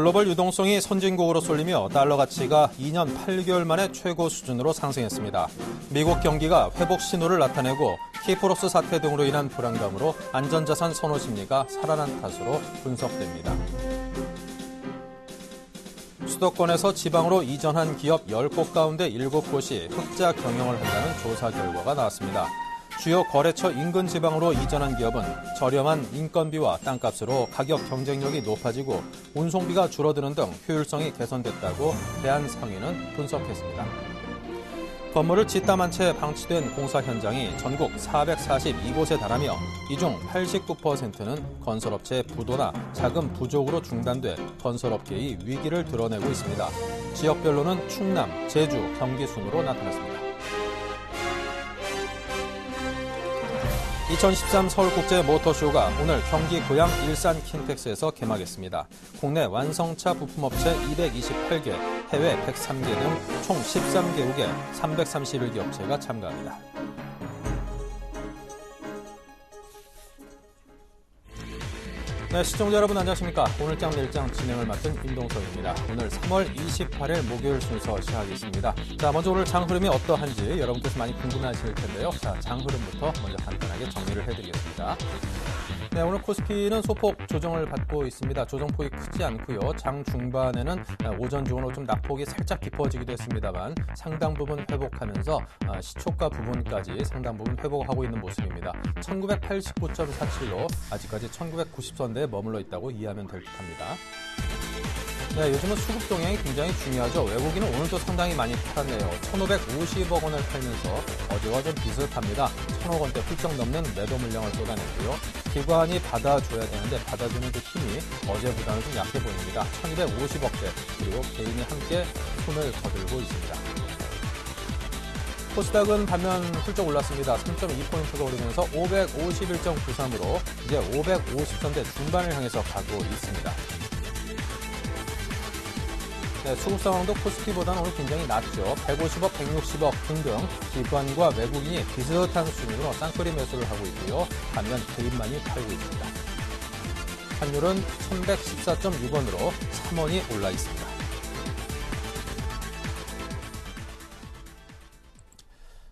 글로벌 유동성이 선진국으로 쏠리며 달러 가치가 2년 8개월 만에 최고 수준으로 상승했습니다. 미국 경기가 회복 신호를 나타내고 키프로스 사태 등으로 인한 불안감으로 안전자산 선호 심리가 살아난 탓으로 분석됩니다. 수도권에서 지방으로 이전한 기업 10곳 가운데 7곳이 흑자 경영을 한다는 조사 결과가 나왔습니다. 주요 거래처 인근 지방으로 이전한 기업은 저렴한 인건비와 땅값으로 가격 경쟁력이 높아지고 운송비가 줄어드는 등 효율성이 개선됐다고 대한상인은 분석했습니다. 건물을 짓담한 채 방치된 공사 현장이 전국 442곳에 달하며 이 중 89%는 건설업체의 부도나 자금 부족으로 중단돼 건설업계의 위기를 드러내고 있습니다. 지역별로는 충남, 제주, 경기 순으로 나타났습니다. 2013 서울국제 모터쇼가 오늘 경기 고양 일산 킨텍스에서 개막했습니다. 국내 완성차 부품업체 228개, 해외 103개 등 총 13개국의 331개 업체가 참가합니다. 네, 시청자 여러분 안녕하십니까. 오늘장 내일장 진행을 맡은 임동석입니다. 오늘 3월 28일 목요일 순서 시작하겠습니다. 자, 먼저 오늘 장 흐름이 어떠한지 여러분께서 많이 궁금해하실 텐데요. 자, 장 흐름부터 먼저 간단하게 정리를 해드리겠습니다. 네, 오늘 코스피는 소폭 조정을 받고 있습니다. 조정폭이 크지 않고요. 장 중반에는 오전 중으로 좀 낙폭이 살짝 깊어지기도 했습니다만 상당 부분 회복하면서 시초가 부분까지 상당 부분 회복하고 있는 모습입니다. 1989.47로 아직까지 1990선대에 머물러 있다고 이해하면 될 듯합니다. 네, 요즘은 수급 동향이 굉장히 중요하죠. 외국인은 오늘도 상당히 많이 팔았네요. 1,550억 원을 팔면서 어제와 좀 비슷합니다. 1,000억 원대 훌쩍 넘는 매도 물량을 쏟아냈고요. 기관이 받아줘야 되는데 받아주는 그 힘이 어제보다는 좀 약해 보입니다. 1,250억대 그리고 개인이 함께 손을 거들고 있습니다. 코스닥은 반면 훌쩍 올랐습니다. 3.2포인트가 오르면서 551.93으로 이제 550선대 중반을 향해서 가고 있습니다. 네, 수급 상황도 코스피보다는 오늘 굉장히 낮죠. 150억, 160억 등등 기관과 외국인이 비슷한 수준으로 쌍끌이 매수를 하고 있고요. 반면 개인만이 팔고 있습니다. 환율은 1114.6원으로 3원이 올라 있습니다.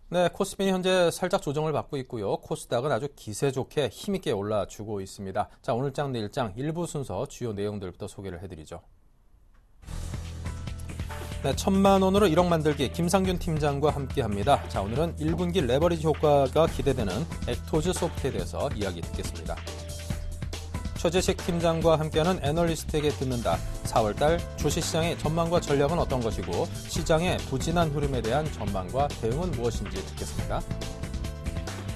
네, 코스피는 현재 살짝 조정을 받고 있고요. 코스닥은 아주 기세 좋게 힘있게 올라주고 있습니다. 자, 오늘장 내일장 일부 순서 주요 내용들부터 소개를 해드리죠. 네, 1,000만 원으로 1억 만들기 김상균 팀장과 함께합니다. 자, 오늘은 1분기 레버리지 효과가 기대되는 액토즈 소프트에 대해서 이야기 듣겠습니다. 최재식 팀장과 함께하는 애널리스트에게 듣는다. 4월달 주식시장의 전망과 전략은 어떤 것이고 시장의 부진한 흐름에 대한 전망과 대응은 무엇인지 듣겠습니다.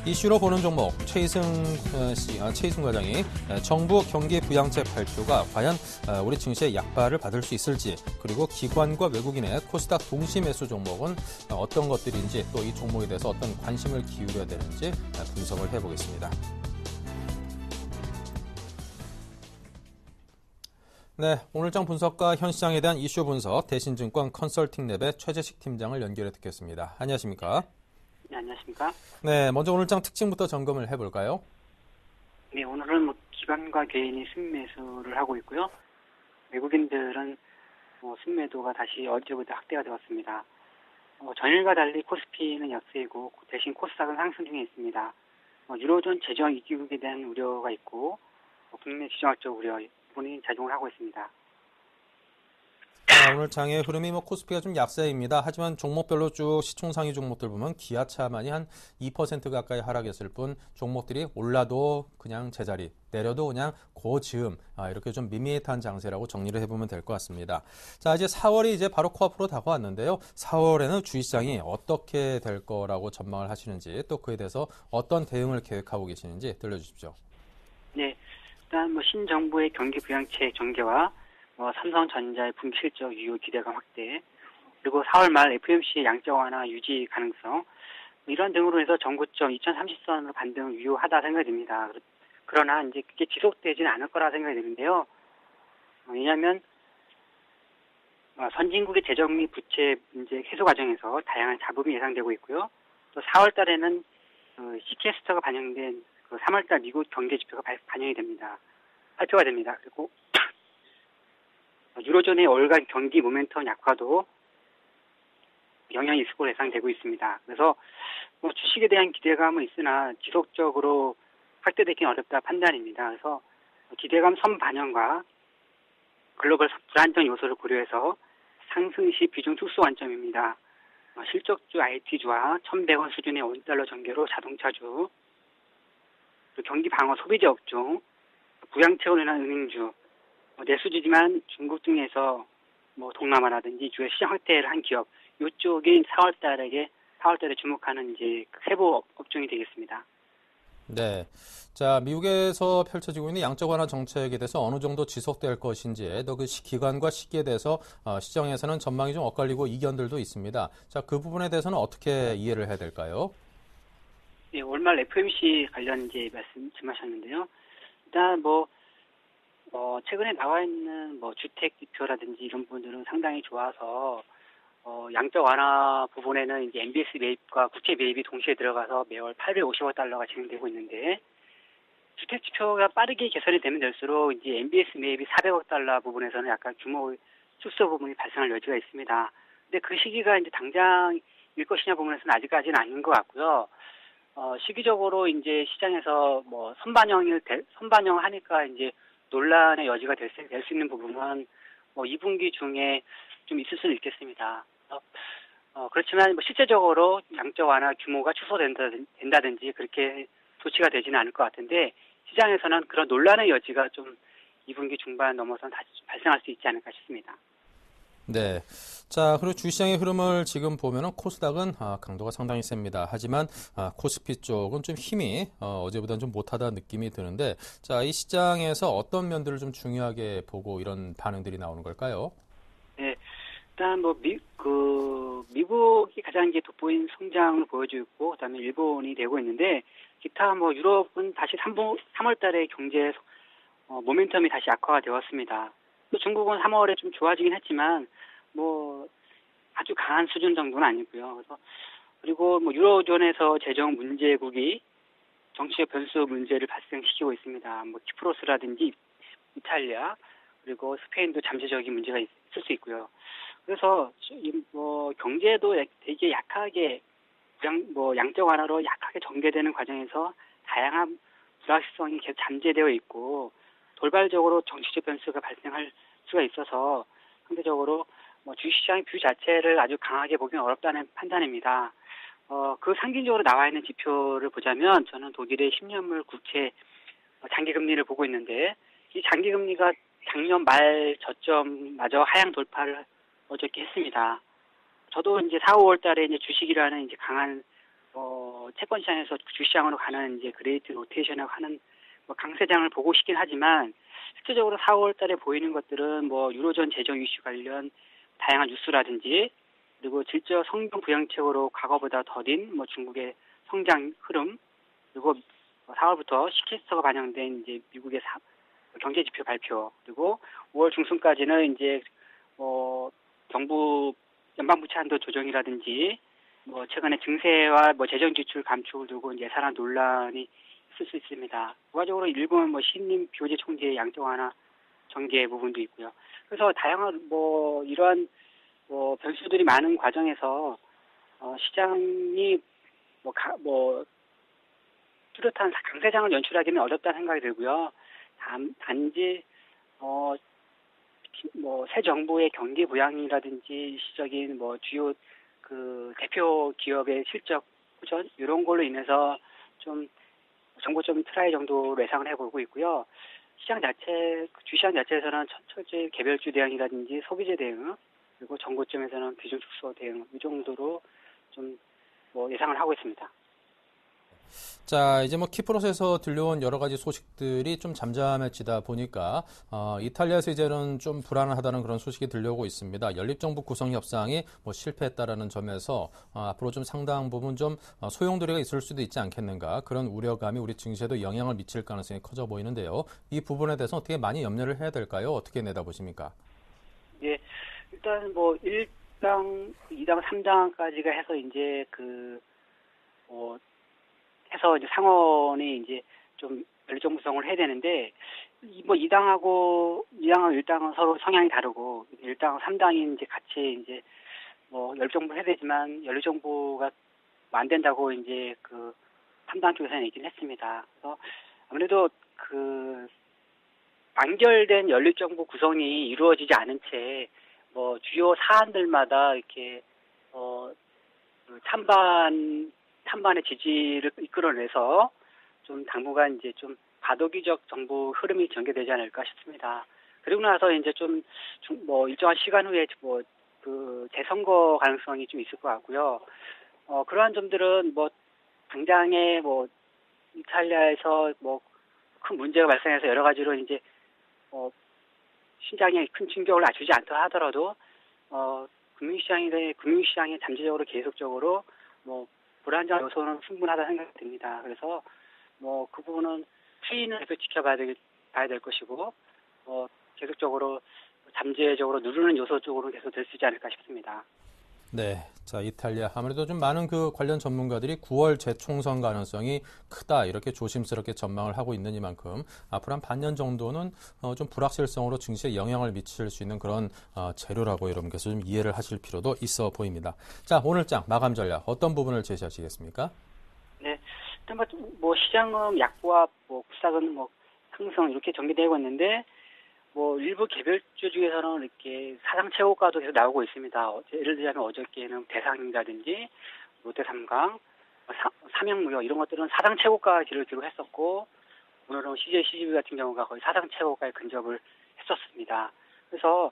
이슈로 보는 종목 최희승 과장이 정부 경기 부양책 발표가 과연 우리 증시의 약발을 받을 수 있을지 그리고 기관과 외국인의 코스닥 동시 매수 종목은 어떤 것들인지 또 이 종목에 대해서 어떤 관심을 기울여야 되는지 분석을 해보겠습니다. 네, 오늘장 분석과 현 시장에 대한 이슈 분석 대신증권 컨설팅랩의 최재식 팀장을 연결해 듣겠습니다. 안녕하십니까? 네, 안녕하십니까? 네, 먼저 오늘장 특징부터 점검을 해볼까요? 네, 오늘은 기관과 개인이 순매수를 하고 있고요. 외국인들은 순매도가 다시 어제보다 확대가 되었습니다. 전일과 달리 코스피는 약세이고 대신 코스닥은 상승 중에 있습니다. 유로존 재정 위기에 대한 우려가 있고 국내 지정학적 우려 부분이 작용을 하고 있습니다. 오늘 장의 흐름이 코스피가 좀 약세입니다. 하지만 종목별로 쭉 시총상위 종목들 보면 기아차만이 한 2% 가까이 하락했을 뿐 종목들이 올라도 그냥 제자리, 내려도 그냥 고지음 이렇게 좀 밋밋한 장세라고 정리를 해보면 될 것 같습니다. 자, 이제 4월이 이제 바로 코앞으로 다가왔는데요. 4월에는 주식시장이 어떻게 될 거라고 전망을 하시는지 또 그에 대해서 어떤 대응을 계획하고 계시는지 들려주십시오. 네, 일단 신정부의 경기 부양책 전개와 삼성전자의 분기 실적 유효 기대감 확대, 그리고 4월 말 FOMC의 양적 완화 유지 가능성, 이런 등으로 해서 전고점 2030선으로 반등 유효하다 생각이 듭니다. 그러나 이제 그게 지속되지는 않을 거라 생각이 드는데요. 왜냐하면 선진국의 재정 및 부채 문제 해소 과정에서 다양한 잡음이 예상되고 있고요. 또 4월 달에는 시캐스터가 반영된 3월 달 미국 경제 지표가 발표가 됩니다. 그리고 유로존의 월간 경기 모멘텀 약화도 영향이 있을 것으로 예상되고 있습니다. 그래서 뭐 주식에 대한 기대감은 있으나 지속적으로 확대되기는 어렵다 판단입니다. 그래서 기대감 선반영과 글로벌 불안정 요소를 고려해서 상승 시 비중 특수 관점입니다. 실적주 IT주와 1,100원 수준의 원달러 전개로 자동차주, 경기 방어 소비재 업종, 부양채원이나 은행주, 내수주지만 중국 등에서 뭐 동남아라든지 주요 시장 확대를 한 기업, 이쪽이 4월달에 주목하는 이제 세부 업종이 되겠습니다. 네. 자, 미국에서 펼쳐지고 있는 양적 완화 정책에 대해서 어느 정도 지속될 것인지, 또 그 기간과 시기에 대해서 시장에서는 전망이 좀 엇갈리고 이견들도 있습니다. 자, 그 부분에 대해서는 어떻게 이해를 해야 될까요? 네, 월말 FOMC 관련 이제 말씀하셨는데요. 일단 최근에 나와 있는 주택 지표라든지 이런 부분들은 상당히 좋아서 양적 완화 부분에는 이제 MBS 매입과 국채 매입이 동시에 들어가서 매월 850억 달러가 진행되고 있는데, 주택 지표가 빠르게 개선이 되면 될수록 이제 MBS 매입이 400억 달러 부분에서는 약간 규모 축소 부분이 발생할 여지가 있습니다. 근데 그 시기가 이제 당장일 것이냐 부분에서는 아직까지는 아닌 것 같고요. 시기적으로 이제 시장에서 선반영하니까 이제 논란의 여지가 될 수 있는 부분은 2분기 중에 좀 있을 수는 있겠습니다. 그렇지만 실제적으로 양적 완화 규모가 축소된다든지 그렇게 조치가 되지는 않을 것 같은데, 시장에서는 그런 논란의 여지가 좀 2분기 중반 넘어서 다시 좀 발생할 수 있지 않을까 싶습니다. 네. 자, 그리고 주시장의 흐름을 지금 보면은 코스닥은 강도가 상당히 셉니다. 하지만 코스피 쪽은 좀 힘이 어제보다는 좀 못하다 느낌이 드는데, 자, 이 시장에서 어떤 면들을 좀 중요하게 보고 이런 반응들이 나오는 걸까요? 네. 일단 미국이 가장 이제 돋보인 성장을 보여주고 있고, 그다음에 일본이 되고 있는데, 기타 유럽은 다시 3월 달에 경제 모멘텀이 다시 악화가 되었습니다. 또 중국은 3월에 좀 좋아지긴 했지만 아주 강한 수준 정도는 아니고요. 그리고 유로존에서 재정 문제국이 정치적 변수 문제를 발생시키고 있습니다. 키프로스라든지 이탈리아, 그리고 스페인도 잠재적인 문제가 있을 수 있고요. 그래서 경제도 되게 약하게 양적 완화로 약하게 전개되는 과정에서 다양한 불확실성이 계속 잠재되어 있고, 돌발적으로 정치적 변수가 발생할 수가 있어서 상대적으로 주식시장의 뷰 자체를 아주 강하게 보기는 어렵다는 판단입니다. 그 상징적으로 나와 있는 지표를 보자면, 저는 독일의 10년물 국채 장기금리를 보고 있는데, 이 장기금리가 작년 말 저점마저 하향 돌파를 어저께 했습니다. 저도 이제 4, 5월 달에 이제 주식이라는 이제 강한 채권 시장에서 주시장으로 가는 이제 그레이트 로테이션을 하는 강세장을 보고 싶긴 하지만, 실제적으로 4, 5월 달에 보이는 것들은 유로존 재정 이슈 관련 다양한 뉴스라든지, 그리고 질적 성장 부양책으로 과거보다 더딘 중국의 성장 흐름, 그리고 4월부터 시큐스터가 반영된 이제 미국의 경제 지표 발표, 그리고 5월 중순까지는 이제 정부 연방부채 한도 조정이라든지 최근에 증세와 재정 지출 감축을 두고 이제 예산안 논란이 있을 수 있습니다. 부가적으로 일본 신임 교재 총재의 양적 완화 전개 부분도 있고요. 그래서 다양한 이러한 변수들이 많은 과정에서 시장이 뚜렷한 강세장을 연출하기는 어렵다는 생각이 들고요. 단지 새 정부의 경기 부양이라든지 일시적인 주요 그 대표 기업의 실적 보전 이런 걸로 인해서 좀 정보적인 트라이 정도로 예상을 해보고 있고요. 주시장 자체에서는 철저히 개별주 대응이라든지 소비재 대응, 그리고 정고점에서는 비중 축소 대응 이 정도로 좀 예상을 하고 있습니다. 자, 이제 키프로스에서 들려온 여러 가지 소식들이 좀 잠잠해지다 보니까 이탈리아에서 이제는 좀 불안하다는 그런 소식이 들려오고 있습니다. 연립정부 구성 협상이 실패했다라는 점에서 앞으로 좀 상당 부분 좀 소용돌이가 있을 수도 있지 않겠는가, 그런 우려감이 우리 증시에도 영향을 미칠 가능성이 커져 보이는데요. 이 부분에 대해서 어떻게 많이 염려를 해야 될까요? 어떻게 내다보십니까? 예, 일단 1당, 2당, 3당까지가 해서 이제 해서 이제 상원이 이제 좀 연립정부성을 해야 되는데, 뭐 2당하고 1당은 서로 성향이 다르고 1당, 3당이 이제 같이 이제 뭐 연립정부를 해야 되지만 연립정부가 안 된다고 이제 그 3당 쪽에서는 얘기를 했습니다. 그래서 아무래도 그 완결된 연립정부 구성이 이루어지지 않은 채 뭐 주요 사안들마다 이렇게 그 찬반의 지지를 이끌어내서 좀 당분간 이제 좀 과도기적 정부 흐름이 전개되지 않을까 싶습니다. 그리고 나서 이제 좀 뭐 일정한 시간 후에 뭐 그 재선거 가능성이 좀 있을 것 같고요. 그러한 점들은 뭐 당장에 뭐 이탈리아에서 뭐 큰 문제가 발생해서 여러 가지로 이제 시장에 큰 충격을 주지 않다 하더라도 금융시장에 잠재적으로 계속적으로 뭐 불안정 요소는 충분하다 생각이 듭니다. 그래서 뭐 그 부분은 추이는 계속 봐야 될 것이고 계속적으로 잠재적으로 누르는 요소 쪽으로 계속 될 수 있지 않을까 싶습니다. 네, 자 이탈리아 아무래도 좀 많은 그 관련 전문가들이 9월 재총선 가능성이 크다 이렇게 조심스럽게 전망을 하고 있는 이만큼 앞으로 한 반년 정도는 좀 불확실성으로 증시에 영향을 미칠 수 있는 그런 재료라고 여러분께서 좀 이해를 하실 필요도 있어 보입니다. 자 오늘장 마감 전략 어떤 부분을 제시하시겠습니까? 네, 일단 뭐 시장은 약보합, 뭐 국삭은 뭐 상승 이렇게 전개되고 있는데. 뭐 일부 개별주 중에서는 이렇게 사상 최고가도 계속 나오고 있습니다. 예를 들자면 어저께는 대상이라든지 롯데삼강, 삼양무역 이런 것들은 사상 최고가 기록했었고 오늘은 CJ 같은 경우가 거의 사상 최고가에 근접을 했었습니다. 그래서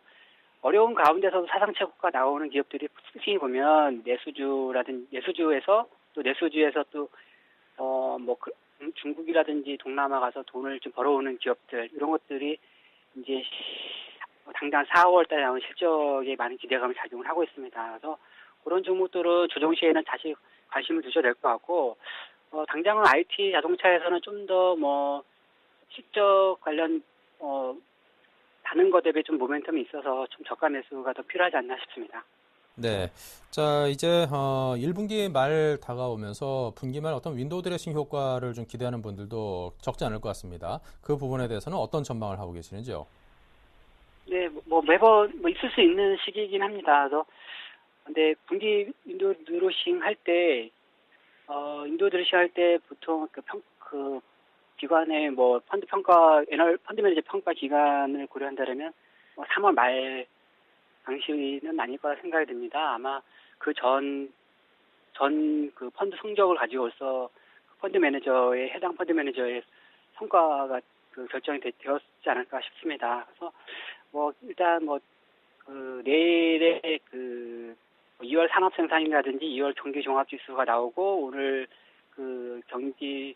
어려운 가운데서도 사상 최고가 나오는 기업들이 특히 보면 내수주에서 또 뭐 중국이라든지 동남아 가서 돈을 좀 벌어오는 기업들 이런 것들이 이제 당장 4월 달에 나오는 실적에 많은 기대감을 작용을 하고 있습니다. 그래서 그런 종목들은 조정 시에는 다시 관심을 두셔야 될 것 같고 당장은 IT 자동차에서는 좀 더 뭐 실적 관련 다른 것 대비 좀 모멘텀이 있어서 좀 저가 매수가 더 필요하지 않나 싶습니다. 네. 자, 이제 1분기 말 다가오면서 분기 말 어떤 윈도우 드레싱 효과를 좀 기대하는 분들도 적지 않을 것 같습니다. 그 부분에 대해서는 어떤 전망을 하고 계시는지요? 네, 뭐 매번 뭐 있을 수 있는 시기이긴 합니다. 그래서 근데 분기 윈도우 드레싱 할 때 보통 그 기관의 뭐 펀드 매니저 평가 기간을 고려한다면 뭐 3월 말 당시는 아닐 거라 생각이 듭니다. 아마 그 그 펀드 성적을 가지고서 해당 펀드 매니저의 성과가 그 결정이 되었지 않을까 싶습니다. 그래서 뭐 일단 그 내일의 그 2월 산업 생산이라든지 2월 경기 종합 지수가 나오고 오늘 그 경기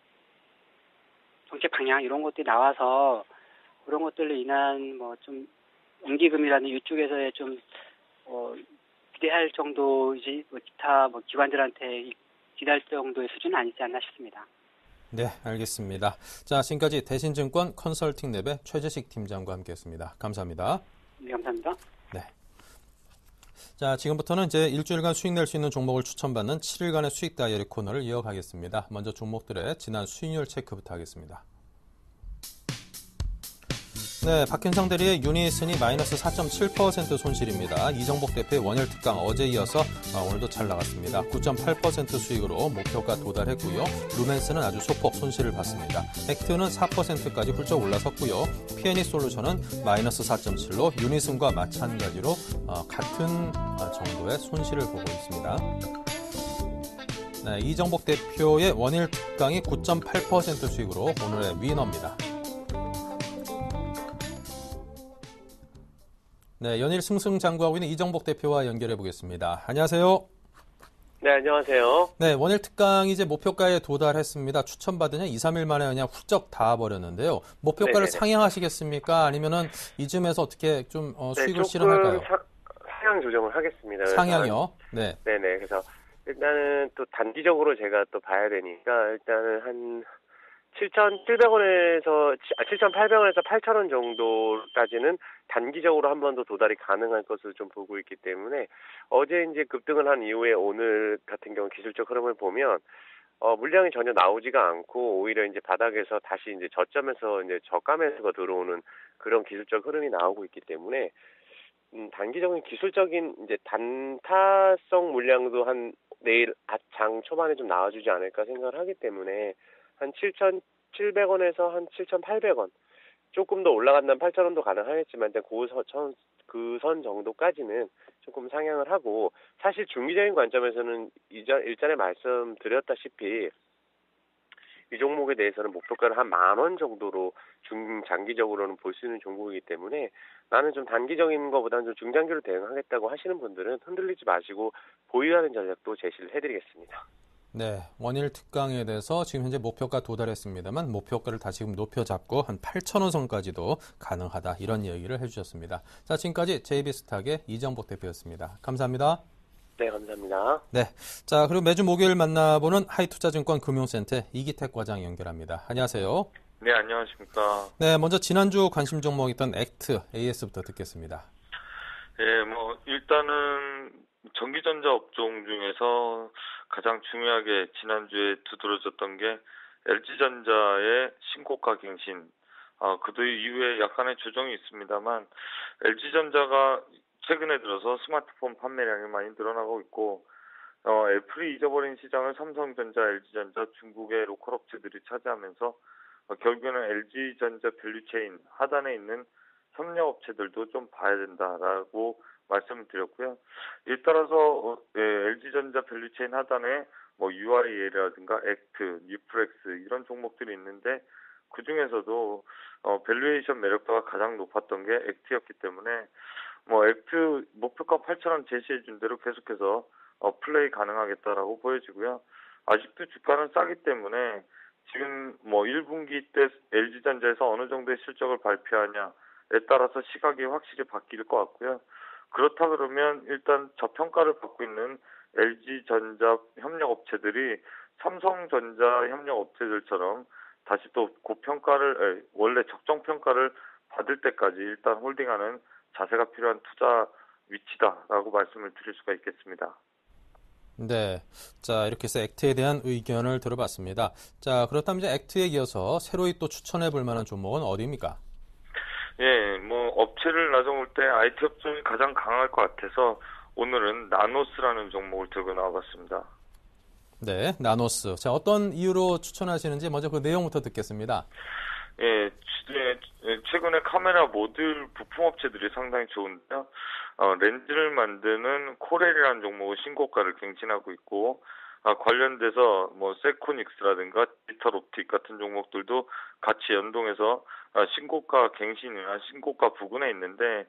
정책 방향 이런 것들이 나와서 그런 것들로 인한 뭐 좀 연기금이라는 이쪽에서의 좀 기대할 정도이지 뭐 기타 뭐 기관들한테 기대할 정도의 수준은 아니지 않나 싶습니다. 네, 알겠습니다. 자, 지금까지 대신증권 컨설팅랩의 최재식 팀장과 함께했습니다. 감사합니다. 네, 감사합니다. 네. 자, 지금부터는 이제 일주일간 수익 낼 수 있는 종목을 추천받는 7일간의 수익 다이어리 코너를 이어가겠습니다. 먼저 종목들의 지난 수익률 체크부터 하겠습니다. 네, 박현상 대리의 유니슨이 마이너스 4.7% 손실입니다. 이정복 대표의 원일 특강 어제 이어서 오늘도 잘 나갔습니다. 9.8% 수익으로 목표가 도달했고요. 루멘스는 아주 소폭 손실을 봤습니다. 액트는 4%까지 훌쩍 올라섰고요. P&E 솔루션은 마이너스 4.7로 유니슨과 마찬가지로 같은 정도의 손실을 보고 있습니다. 네, 이정복 대표의 원일 특강이 9.8% 수익으로 오늘의 위너입니다. 네, 연일 승승장구하고 있는 이정복 대표와 연결해 보겠습니다. 안녕하세요. 네, 안녕하세요. 네, 원일 특강이 이제 목표가에 도달했습니다. 추천받은 한 2, 3일 만에 그냥 훌쩍 닿아버렸는데요. 목표가를 네네네. 상향하시겠습니까? 아니면은 이쯤에서 어떻게 좀 수익을 조금 실현할까요? 상향 조정을 하겠습니다. 상향이요? 네. 네네. 그래서 일단은 또 단기적으로 제가 또 봐야 되니까 일단은 한 7,700원에서 7,800원에서 8,000원 정도까지는 단기적으로 한 번 더 도달이 가능할 것으로 좀 보고 있기 때문에 어제 이제 급등을 한 이후에 오늘 같은 경우 기술적 흐름을 보면 물량이 전혀 나오지가 않고 오히려 이제 바닥에서 다시 이제 저점에서 이제 저가 매수가 들어오는 그런 기술적 흐름이 나오고 있기 때문에 단기적인 기술적인 이제 단타성 물량도 한 내일 장 초반에 좀 나와주지 않을까 생각을 하기 때문에 한 7,700원에서 한 7,800원 조금 더 올라간다면 8,000원도 가능하겠지만 일단 그 선 정도까지는 조금 상향을 하고 사실 중기적인 관점에서는 일전에 말씀드렸다시피 이 종목에 대해서는 목표가를 한 10,000원 정도로 중장기적으로는 볼 수 있는 종목이기 때문에 나는 좀 단기적인 것보다는 좀 중장기로 대응하겠다고 하시는 분들은 흔들리지 마시고 보유하는 전략도 제시를 해드리겠습니다. 네, 원일 특강에 대해서 지금 현재 목표가 도달했습니다만 목표가를 다시 지금 높여잡고 한 8,000원 선까지도 가능하다 이런 얘기를 해주셨습니다. 자, 지금까지 JB스탁의 이정복 대표였습니다. 감사합니다. 네, 감사합니다. 네, 자 그리고 매주 목요일 만나보는 하이투자증권 금융센터 이기택 과장 연결합니다. 안녕하세요. 네, 안녕하십니까. 네, 먼저 지난주 관심 종목이었던 액트 AS부터 듣겠습니다. 예, 일단은 전기전자 업종 중에서 가장 중요하게 지난주에 두드러졌던 게 LG전자의 신고가 갱신. 그도 이후에 약간의 조정이 있습니다만 LG전자가 최근에 들어서 스마트폰 판매량이 많이 늘어나고 있고 애플이 잊어버린 시장을 삼성전자, LG전자, 중국의 로컬 업체들이 차지하면서 결국에는 LG전자 밸류체인 하단에 있는 협력업체들도 좀 봐야 된다라고 말씀을 드렸고요. 이에 따라서 LG전자 밸류체인 하단에 UIA라든가 액트, 뉴프렉스 이런 종목들이 있는데 그 중에서도 밸류에이션 매력도가 가장 높았던 게 액트였기 때문에 액트 목표가 8,000원 제시해 준 대로 계속해서 플레이 가능하겠다라고 보여지고요. 아직도 주가는 싸기 때문에 지금 1분기 때 LG전자에서 어느 정도의 실적을 발표하냐에 따라서 시각이 확실히 바뀔 것 같고요. 그렇다 그러면 일단 저평가를 받고 있는 LG전자 협력업체들이 삼성전자 협력업체들처럼 다시 또 고평가를 원래 적정평가를 받을 때까지 일단 홀딩하는 자세가 필요한 투자 위치다라고 말씀을 드릴 수가 있겠습니다. 네, 자 이렇게 해서 액트에 대한 의견을 들어봤습니다. 자 그렇다면 이제 액트에 이어서 새로이 또 추천해 볼 만한 종목은 어디입니까? 예, 업체를 나눠볼 때 IT 업종이 가장 강할 것 같아서 오늘은 나노스라는 종목을 들고 나와봤습니다. 네, 나노스. 자, 어떤 이유로 추천하시는지 먼저 그 내용부터 듣겠습니다. 예, 최근에 카메라 모듈 부품 업체들이 상당히 좋은데요. 렌즈를 만드는 코렐이라는 종목의 신고가를 갱신하고 있고, 관련돼서 세코닉스라든가 디지털 옵틱 같은 종목들도 같이 연동해서 신고가 갱신이나 신고가 부근에 있는데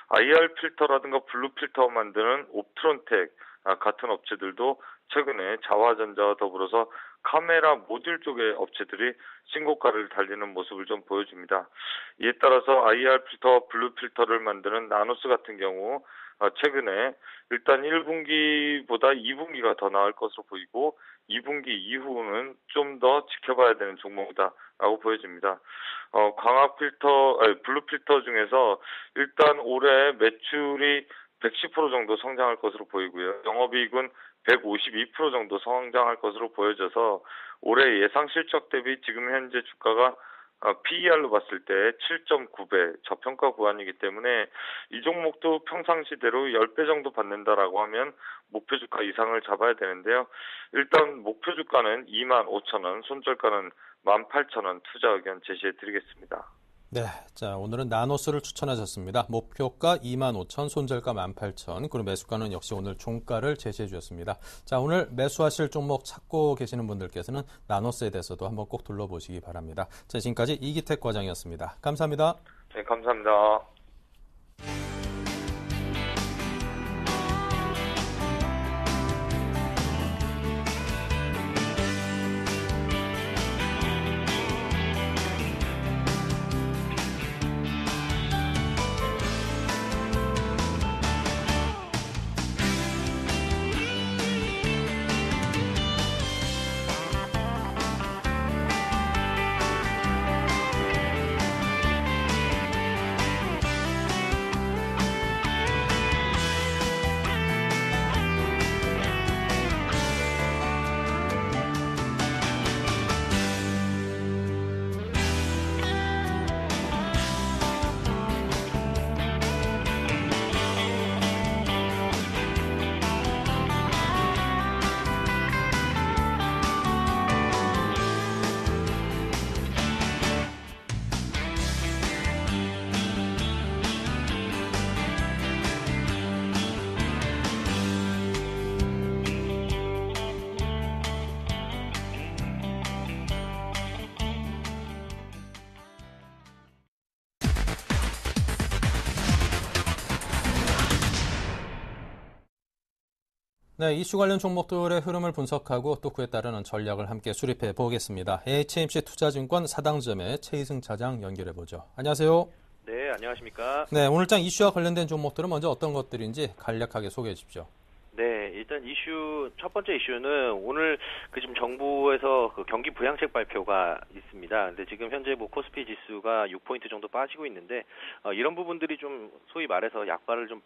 IR 필터라든가 블루 필터 만드는 옵트론텍 같은 업체들도 최근에 자화전자와 더불어서 카메라 모듈 쪽의 업체들이 신고가를 달리는 모습을 좀 보여줍니다. 이에 따라서 IR 필터, 블루 필터를 만드는 나노스 같은 경우 최근에 일단 1분기보다 2분기가 더 나을 것으로 보이고 2분기 이후는 좀 더 지켜봐야 되는 종목이다라고 보여집니다. 광학 필터, 블루 필터 중에서 일단 올해 매출이 110% 정도 성장할 것으로 보이고요. 영업이익은 152% 정도 성장할 것으로 보여져서 올해 예상 실적 대비 지금 현재 주가가 PER로 봤을 때 7.9배 저평가 구간이기 때문에 이 종목도 평상시대로 10배 정도 받는다라고 하면 목표 주가 이상을 잡아야 되는데요. 일단 목표 주가는 25,000원, 손절가는 18,000원 투자 의견 제시해 드리겠습니다. 네, 자 오늘은 나노스를 추천하셨습니다. 목표가 25,000, 손절가 18,000, 그리고 매수가는 역시 오늘 종가를 제시해 주셨습니다. 자 오늘 매수하실 종목 찾고 계시는 분들께서는 나노스에 대해서도 한번 꼭 둘러보시기 바랍니다. 자 지금까지 이기택 과장이었습니다. 감사합니다. 네, 감사합니다. 네, 이슈 관련 종목들의 흐름을 분석하고 또 그에 따르는 전략을 함께 수립해 보겠습니다. HMC 투자증권 사당점의 최희승 차장 연결해 보죠. 안녕하세요. 네, 안녕하십니까. 네, 오늘장 이슈와 관련된 종목들은 먼저 어떤 것들인지 간략하게 소개해 주십시오. 네, 일단 첫 번째 이슈는 오늘 지금 정부에서 경기 부양책 발표가 있습니다. 근데 지금 현재 코스피 지수가 6포인트 정도 빠지고 있는데, 이런 부분들이 좀 소위 말해서 약발을 좀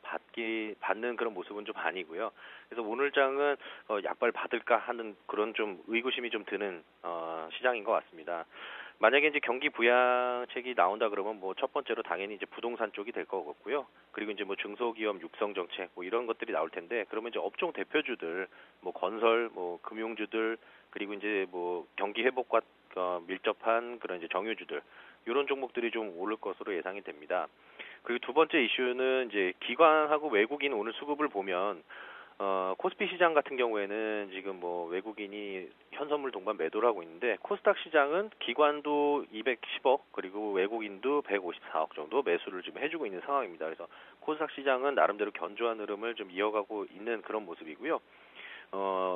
받는 그런 모습은 좀 아니고요. 그래서 오늘장은 약발 받을까 하는 그런 좀 의구심이 좀 드는, 시장인 것 같습니다. 만약에 이제 경기 부양책이 나온다 그러면 첫 번째로 당연히 이제 부동산 쪽이 될 것 같고요. 그리고 이제 밀접기업 육성 정책 이런 것들이 나올 텐데, 그러면 이제 업종 대표주들 건설, 금융주들, 그리고 이제 경기 회복과 밀접한 그런 이제 정유주들, 이런 종목들이 좀 오를 것으로 예상이 됩니다. 그리고 두 번째 이슈는 이제 기관하고 외국인 오늘 수급을 보면 코스피 시장 같은 경우에는 지금 외국인이 현선물 동반 매도를 하고 있는데, 코스닥 시장은 기관도 210억 그리고 외국인도 154억 정도 매수를 지금 해주고 있는 상황입니다. 그래서 코스닥 시장은 나름대로 견조한 흐름을 좀 이어가고 있는 그런 모습이고요.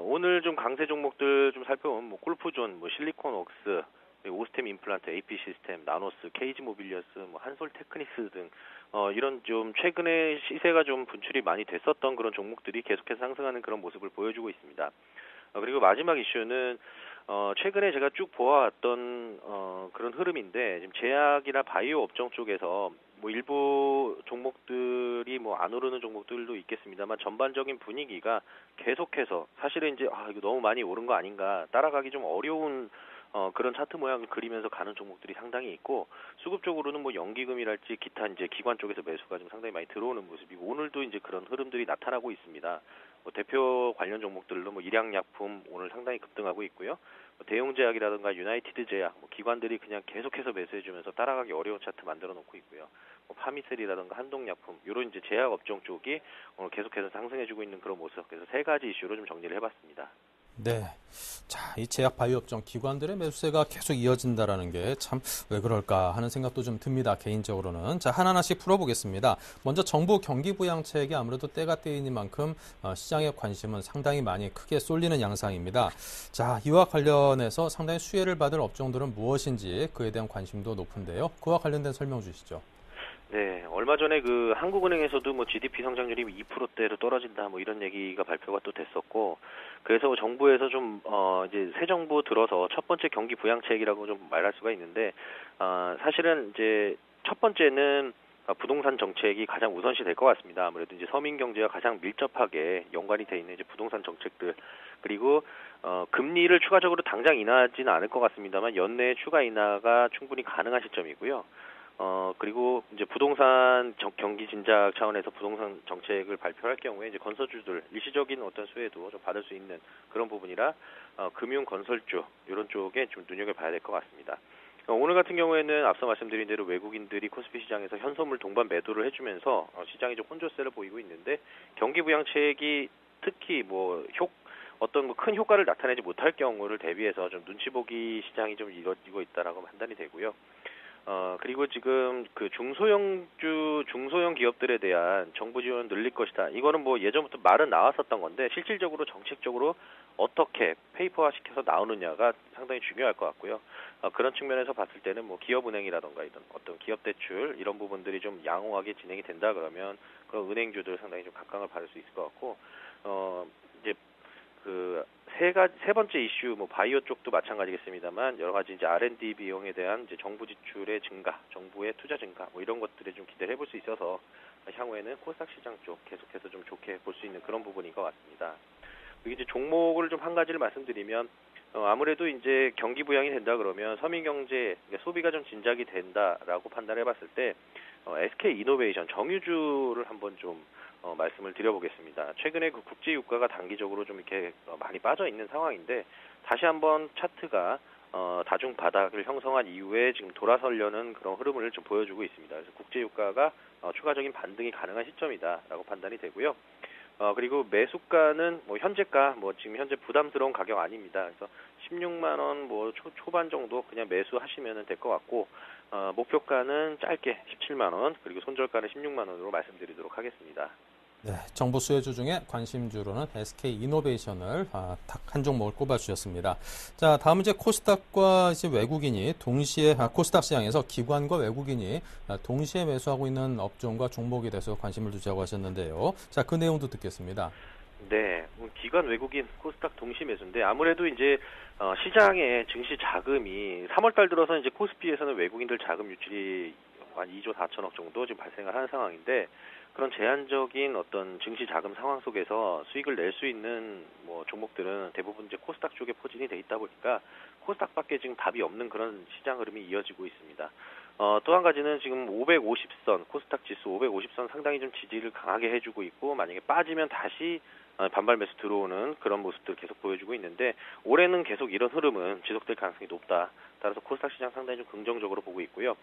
오늘 좀 강세 종목들 좀 살펴보면 골프존, 실리콘웍스, 오스템 임플란트, AP 시스템, 나노스, KG 모빌리어스, 한솔 테크닉스 등 이런 좀 최근에 시세가 좀 분출이 많이 됐었던 그런 종목들이 계속해서 상승하는 그런 모습을 보여주고 있습니다. 그리고 마지막 이슈는 최근에 제가 쭉 보아왔던 그런 흐름인데, 지금 제약이나 바이오 업종 쪽에서 일부 종목들이 안 오르는 종목들도 있겠습니다만, 전반적인 분위기가 계속해서 사실은 이제 이거 너무 많이 오른 거 아닌가, 따라가기 좀 어려운 그런 차트 모양을 그리면서 가는 종목들이 상당히 있고, 수급 쪽으로는 연기금이랄지 기타 이제 기관 쪽에서 매수가 좀 상당히 많이 들어오는 모습이고, 오늘도 이제 그런 흐름들이 나타나고 있습니다. 대표 관련 종목들로 일양약품 오늘 상당히 급등하고 있고요. 대용제약이라든가 유나이티드 제약, 기관들이 그냥 계속해서 매수해주면서 따라가기 어려운 차트 만들어 놓고 있고요. 파미셀이라든가 한동약품, 이런 이제 제약 업종 쪽이 오늘 계속해서 상승해주고 있는 그런 모습. 그래서 세 가지 이슈로 좀 정리를 해봤습니다. 네. 자, 이 제약 바이오 업종 기관들의 매수세가 계속 이어진다라는 게 참 왜 그럴까 하는 생각도 좀 듭니다. 개인적으로는. 자, 하나하나씩 풀어보겠습니다. 먼저 정부 경기 부양책이 아무래도 때가 때이는 만큼 시장의 관심은 상당히 많이 크게 쏠리는 양상입니다. 자, 이와 관련해서 상당히 수혜를 받을 업종들은 무엇인지 그에 대한 관심도 높은데요. 그와 관련된 설명 주시죠. 네, 얼마 전에 한국은행에서도 GDP 성장률이 2%대로 떨어진다 이런 얘기가 발표가 또 됐었고, 그래서 정부에서 좀 이제 새 정부 들어서 첫 번째 경기 부양책이라고 좀 말할 수가 있는데, 사실은 이제 첫 번째는 부동산 정책이 가장 우선시 될 것 같습니다. 아무래도 이제 서민 경제와 가장 밀접하게 연관이 돼 있는 이제 부동산 정책들, 그리고 금리를 추가적으로 당장 인하하지는 않을 것 같습니다만 연내에 추가 인하가 충분히 가능한 시점이고요. 그리고 이제 부동산 경기 진작 차원에서 부동산 정책을 발표할 경우에 이제 건설주들 일시적인 어떤 수혜도 좀 받을 수 있는 그런 부분이라 금융 건설주 이런 쪽에 좀 눈여겨봐야 될 것 같습니다. 오늘 같은 경우에는 앞서 말씀드린 대로 외국인들이 코스피 시장에서 현선물 동반 매도를 해주면서 시장이 좀 혼조세를 보이고 있는데, 경기 부양책이 특히 어떤 큰 효과를 나타내지 못할 경우를 대비해서 좀 눈치 보기 시장이 좀 이루어지고 있다라고 판단이 되고요. 그리고 지금 중소형 기업들에 대한 정부 지원 늘릴 것이다. 이거는 예전부터 말은 나왔었던 건데, 실질적으로 정책적으로 어떻게 페이퍼화 시켜서 나오느냐가 상당히 중요할 것 같고요. 그런 측면에서 봤을 때는 기업은행이라던가 이런 어떤 기업 대출 이런 부분들이 좀 양호하게 진행이 된다 그러면 그런 은행주들 상당히 좀 각광을 받을 수 있을 것 같고, 이제 세 번째 이슈 바이오 쪽도 마찬가지겠습니다만 여러 가지 이제 R&D 비용에 대한 이제 정부 지출의 증가, 정부의 투자 증가 이런 것들에 좀 기대를 해볼 수 있어서 향후에는 코스닥 시장 쪽 계속해서 좀 좋게 볼 수 있는 그런 부분인 것 같습니다. 그리고 이제 종목을 좀 한 가지를 말씀드리면, 아무래도 이제 경기 부양이 된다 그러면 서민 경제 소비가 좀 진작이 된다라고 판단해봤을 때 SK 이노베이션 정유주를 한번 좀 말씀을 드려보겠습니다. 최근에 국제 유가가 단기적으로 좀 이렇게 많이 빠져 있는 상황인데, 다시 한번 차트가 다중 바닥을 형성한 이후에 지금 돌아서려는 그런 흐름을 좀 보여주고 있습니다. 그래서 국제 유가가 추가적인 반등이 가능한 시점이다라고 판단이 되고요. 그리고 매수가는 현재가 지금 현재 부담스러운 가격 아닙니다. 그래서 16만 원 초반 정도 그냥 매수하시면 될 것 같고, 목표가는 짧게 17만 원, 그리고 손절가는 16만 원으로 말씀드리도록 하겠습니다. 네, 정부 수혜주 중에 관심주로는 SK 이노베이션을 딱 한 종목을 꼽아주셨습니다. 자, 다음은 이제 코스닥과 이제 외국인이 동시에 코스닥 시장에서 기관과 외국인이 동시에 매수하고 있는 업종과 종목에 대해서 관심을 두자고 하셨는데요. 자, 그 내용도 듣겠습니다. 네, 기관 외국인 코스닥 동시 매수인데 아무래도 이제 시장의 증시 자금이 3월달 들어서 이제 코스피에서는 외국인들 자금 유출이 한 2조 4천억 정도 지금 발생을 하는 상황인데 그런 제한적인 어떤 증시 자금 상황 속에서 수익을 낼 수 있는 뭐 종목들은 대부분 이제 코스닥 쪽에 포진이 돼 있다 보니까 코스닥밖에 지금 답이 없는 그런 시장 흐름이 이어지고 있습니다. 또 한 가지는 지금 550선 코스닥 지수 550선 상당히 좀 지지를 강하게 해주고 있고 만약에 빠지면 다시 반발 매수 들어오는 그런 모습들 계속 보여주고 있는데 올해는 계속 이런 흐름은 지속될 가능성이 높다. 따라서 코스닥 시장 상당히 좀 긍정적으로 보고 있고요.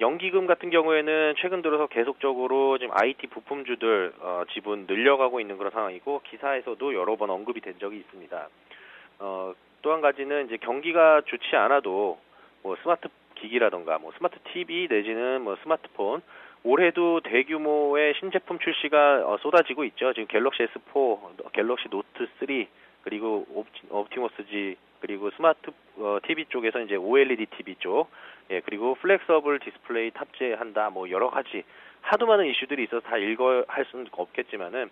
연기금 같은 경우에는 최근 들어서 계속적으로 지금 IT 부품주들 지분 늘려가고 있는 그런 상황이고 기사에서도 여러 번 언급이 된 적이 있습니다. 또 한 가지는 이제 경기가 좋지 않아도 뭐 스마트 기기라던가 뭐 스마트 TV 내지는 뭐 스마트폰 올해도 대규모의 신제품 출시가 쏟아지고 있죠. 지금 갤럭시 S4, 갤럭시 노트 3 그리고 옵티머스 G 그리고 스마트 TV 쪽에서 이제 OLED TV 쪽, 예, 그리고 플렉서블 디스플레이 탑재한다, 뭐 여러 가지 하도 많은 이슈들이 있어서 다 할 수는 없겠지만은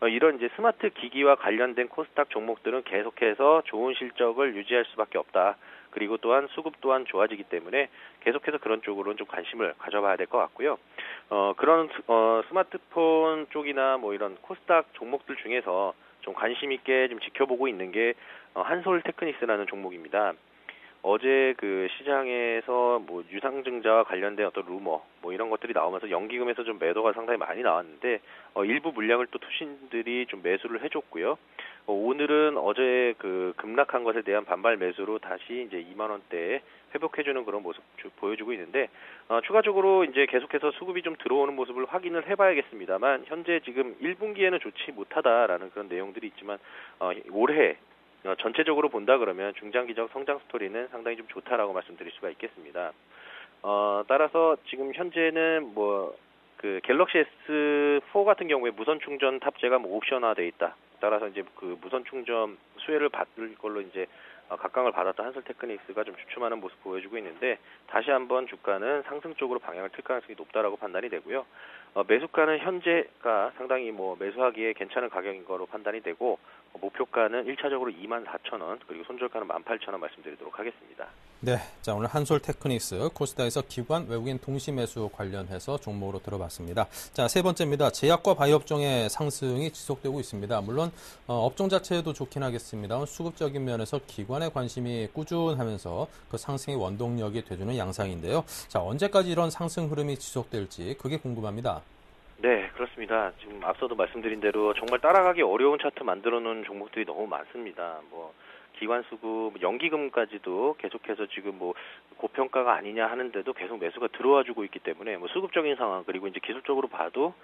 이런 이제 스마트 기기와 관련된 코스닥 종목들은 계속해서 좋은 실적을 유지할 수밖에 없다. 그리고 또한 수급 또한 좋아지기 때문에 계속해서 그런 쪽으로는 좀 관심을 가져봐야 될 것 같고요. 그런 스마트폰 쪽이나 뭐 이런 코스닥 종목들 중에서 좀 관심 있게 좀 지켜보고 있는 게 한솔 테크닉스라는 종목입니다. 어제 그 시장에서 뭐 유상증자와 관련된 어떤 루머 뭐 이런 것들이 나오면서 연기금에서 좀 매도가 상당히 많이 나왔는데 일부 물량을 또 투신들이 좀 매수를 해줬고요. 오늘은 어제 그 급락한 것에 대한 반발 매수로 다시 이제 2만 원대에 회복해주는 그런 모습 보여주고 있는데 추가적으로 이제 계속해서 수급이 좀 들어오는 모습을 확인을 해봐야겠습니다만 현재 지금 1분기에는 좋지 못하다라는 그런 내용들이 있지만 올해 전체적으로 본다 그러면 중장기적 성장 스토리는 상당히 좀 좋다라고 말씀드릴 수가 있겠습니다. 따라서 지금 현재는 뭐 그 갤럭시 S4 같은 경우에 무선 충전 탑재가 뭐 옵션화돼 있다. 따라서 이제 그 무선 충전 수혜를 받을 걸로 이제 각광을 받았던 한솔 테크닉스가 좀 주춤하는 모습 보여주고 있는데 다시 한번 주가는 상승 쪽으로 방향을 틀 가능성이 높다라고 판단이 되고요. 매수가는 현재가 상당히 뭐 매수하기에 괜찮은 가격인 거로 판단이 되고 목표가는 1차적으로 24,000원 그리고 손절가는 18,000원 말씀드리도록 하겠습니다. 네, 자 오늘 한솔 테크닉스 코스닥에서 기관 외국인 동시 매수 관련해서 종목으로 들어봤습니다. 자, 세 번째입니다. 제약과 바이오 업종의 상승이 지속되고 있습니다. 물론 업종 자체도 좋긴 하겠습니다. 수급적인 면에서 기관의 관심이 꾸준하면서 그 상승의 원동력이 돼주는 양상인데요. 자, 언제까지 이런 상승 흐름이 지속될지 그게 궁금합니다. 네, 그렇습니다. 지금 앞서도 말씀드린 대로 정말 따라가기 어려운 차트 만들어 놓은 종목들이 너무 많습니다. 뭐 기관 수급, 연기금까지도 계속해서 지금 뭐 고평가가 아니냐 하는데도 계속 매수가 들어와 주고 있기 때문에 뭐 수급적인 상황 그리고 이제 기술적으로 봐도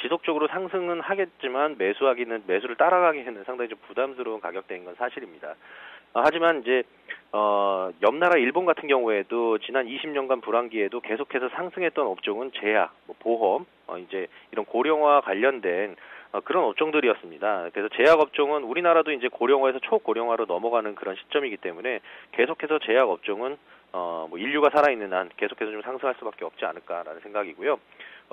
지속적으로 상승은 하겠지만 매수를 따라가기에는 상당히 좀 부담스러운 가격대인 건 사실입니다. 하지만 이제 옆 나라 일본 같은 경우에도 지난 20년간 불황기에도 계속해서 상승했던 업종은 제약, 뭐 보험, 이제 이런 고령화 관련된 그런 업종들이었습니다. 그래서 제약 업종은 우리나라도 이제 고령화에서 초고령화로 넘어가는 그런 시점이기 때문에 계속해서 제약 업종은 뭐 인류가 살아있는 한 계속해서 좀 상승할 수밖에 없지 않을까라는 생각이고요.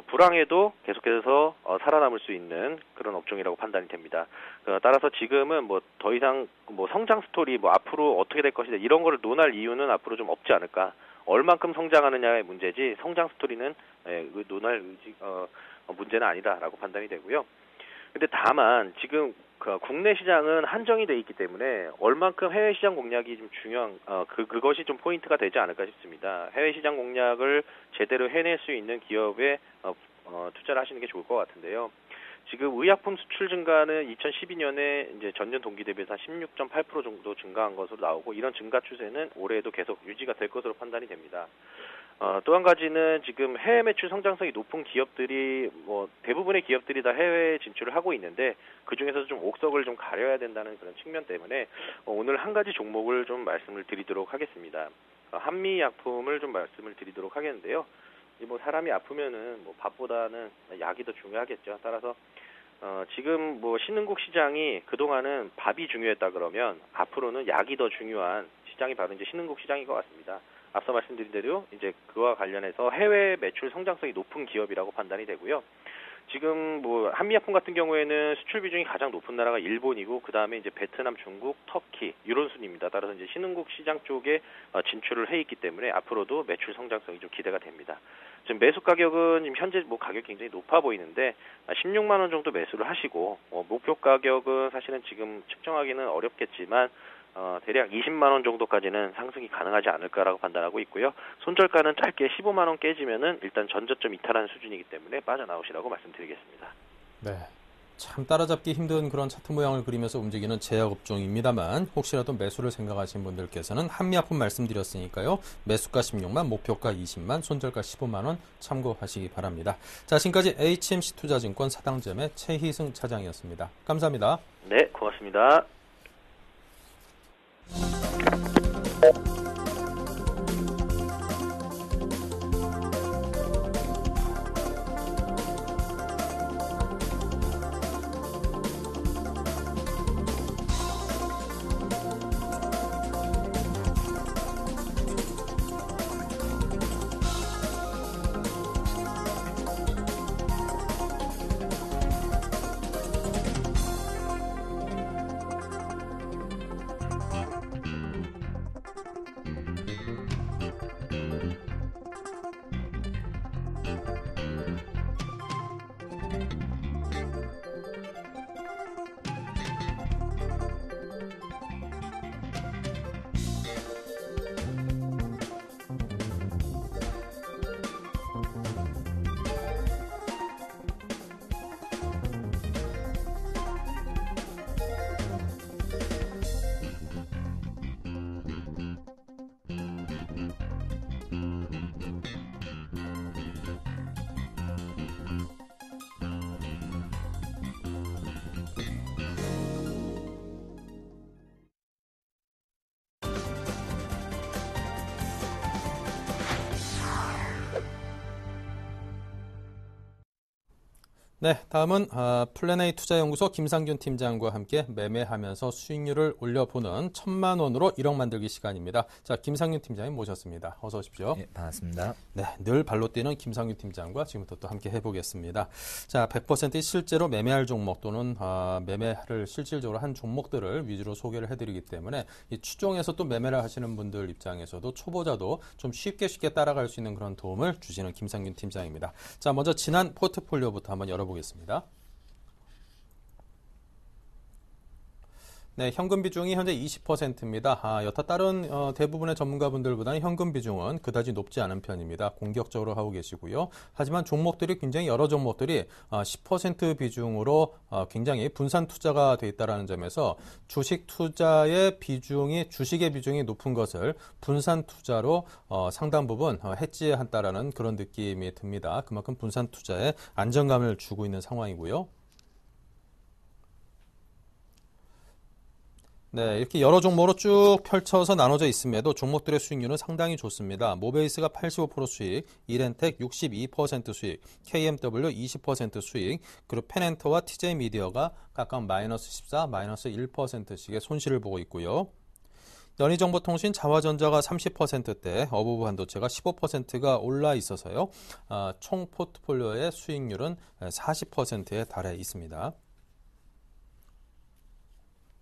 불황에도 계속해서 살아남을 수 있는 그런 업종이라고 판단이 됩니다. 따라서 지금은 뭐 더 이상 뭐 성장 스토리 뭐 앞으로 어떻게 될 것이다 이런 거를 논할 이유는 앞으로 좀 없지 않을까. 얼만큼 성장하느냐의 문제지 성장 스토리는 논할 문제는 아니다라고 판단이 되고요. 근데 다만 지금 국내 시장은 한정이 돼 있기 때문에 얼만큼 해외 시장 공략이 좀 중요한 그것이 좀 포인트가 되지 않을까 싶습니다. 해외 시장 공략을 제대로 해낼 수 있는 기업에 투자를 하시는 게 좋을 것 같은데요. 지금 의약품 수출 증가는 2012년에 이제 전년 동기 대비해서 한 16.8% 정도 증가한 것으로 나오고 이런 증가 추세는 올해에도 계속 유지가 될 것으로 판단이 됩니다. 또 한 가지는 지금 해외 매출 성장성이 높은 기업들이 뭐 대부분의 기업들이 다 해외 진출을 하고 있는데 그 중에서도 좀 옥석을 좀 가려야 된다는 그런 측면 때문에 오늘 한 가지 종목을 좀 말씀을 드리도록 하겠습니다. 한미약품을 좀 말씀을 드리도록 하겠는데요. 뭐 사람이 아프면은 뭐 밥보다는 약이 더 중요하겠죠. 따라서 지금 뭐 신흥국 시장이 그동안은 밥이 중요했다 그러면 앞으로는 약이 더 중요한 시장이 바로 이제 신흥국 시장인 것 같습니다. 앞서 말씀드린 대로 이제 그와 관련해서 해외 매출 성장성이 높은 기업이라고 판단이 되고요. 지금 뭐 한미약품 같은 경우에는 수출 비중이 가장 높은 나라가 일본이고 그 다음에 이제 베트남, 중국, 터키 이런 순입니다. 따라서 이제 신흥국 시장 쪽에 진출을 해 있기 때문에 앞으로도 매출 성장성이 좀 기대가 됩니다. 지금 매수 가격은 지금 현재 뭐 가격이 굉장히 높아 보이는데 16만 원 정도 매수를 하시고 목표 가격은 사실은 지금 측정하기는 어렵겠지만 대략 20만 원 정도까지는 상승이 가능하지 않을까라고 판단하고 있고요. 손절가는 짧게 15만 원 깨지면은 일단 전저점 이탈하는 수준이기 때문에 빠져나오시라고 말씀드리겠습니다. 네. 참 따라잡기 힘든 그런 차트 모양을 그리면서 움직이는 제약업종입니다만 혹시라도 매수를 생각하신 분들께서는 한미약품 말씀드렸으니까요. 매수가 16만, 목표가 20만, 손절가 15만 원 참고하시기 바랍니다. 자, 지금까지 HMC 투자증권 사당점의 최희승 차장이었습니다. 감사합니다. 네, 고맙습니다. 네, 다음은 플래네이 투자연구소 김상균 팀장과 함께 매매하면서 수익률을 올려보는 1,000만 원으로 1억 만들기 시간입니다. 자, 김상균 팀장님 모셨습니다. 어서 오십시오. 네, 반갑습니다. 네, 늘 발로 뛰는 김상균 팀장과 지금부터 또 함께 해보겠습니다. 자, 100% 실제로 매매할 종목 또는 매매를 실질적으로 한 종목들을 위주로 소개를 해드리기 때문에 이 추종해서 또 매매를 하시는 분들 입장에서도 초보자도 좀 쉽게 따라갈 수 있는 그런 도움을 주시는 김상균 팀장입니다. 자, 먼저 지난 포트폴리오부터 한번 열어보겠습니다. 네, 현금 비중이 현재 20%입니다. 여타 다른 대부분의 전문가분들보다는 현금 비중은 그다지 높지 않은 편입니다. 공격적으로 하고 계시고요. 하지만 종목들이 굉장히 여러 종목들이 10% 비중으로 굉장히 분산 투자가 돼 있다는 점에서 주식 투자의 비중이 주식의 비중이 높은 것을 분산 투자로 상당 부분 해지한다라는 그런 느낌이 듭니다. 그만큼 분산 투자에 안정감을 주고 있는 상황이고요. 네, 이렇게 여러 종목으로 쭉 펼쳐서 나눠져 있음에도 종목들의 수익률은 상당히 좋습니다. 모베이스가 85% 수익, 이렌텍 62% 수익, KMW 20% 수익, 그리고 펜엔터와 TJ미디어가 각각 마이너스 14, 마이너스 1%씩의 손실을 보고 있고요. 연희정보통신, 자화전자가 30%대, 어부부 반도체가 15%가 올라 있어서요. 총 포트폴리오의 수익률은 40%에 달해 있습니다.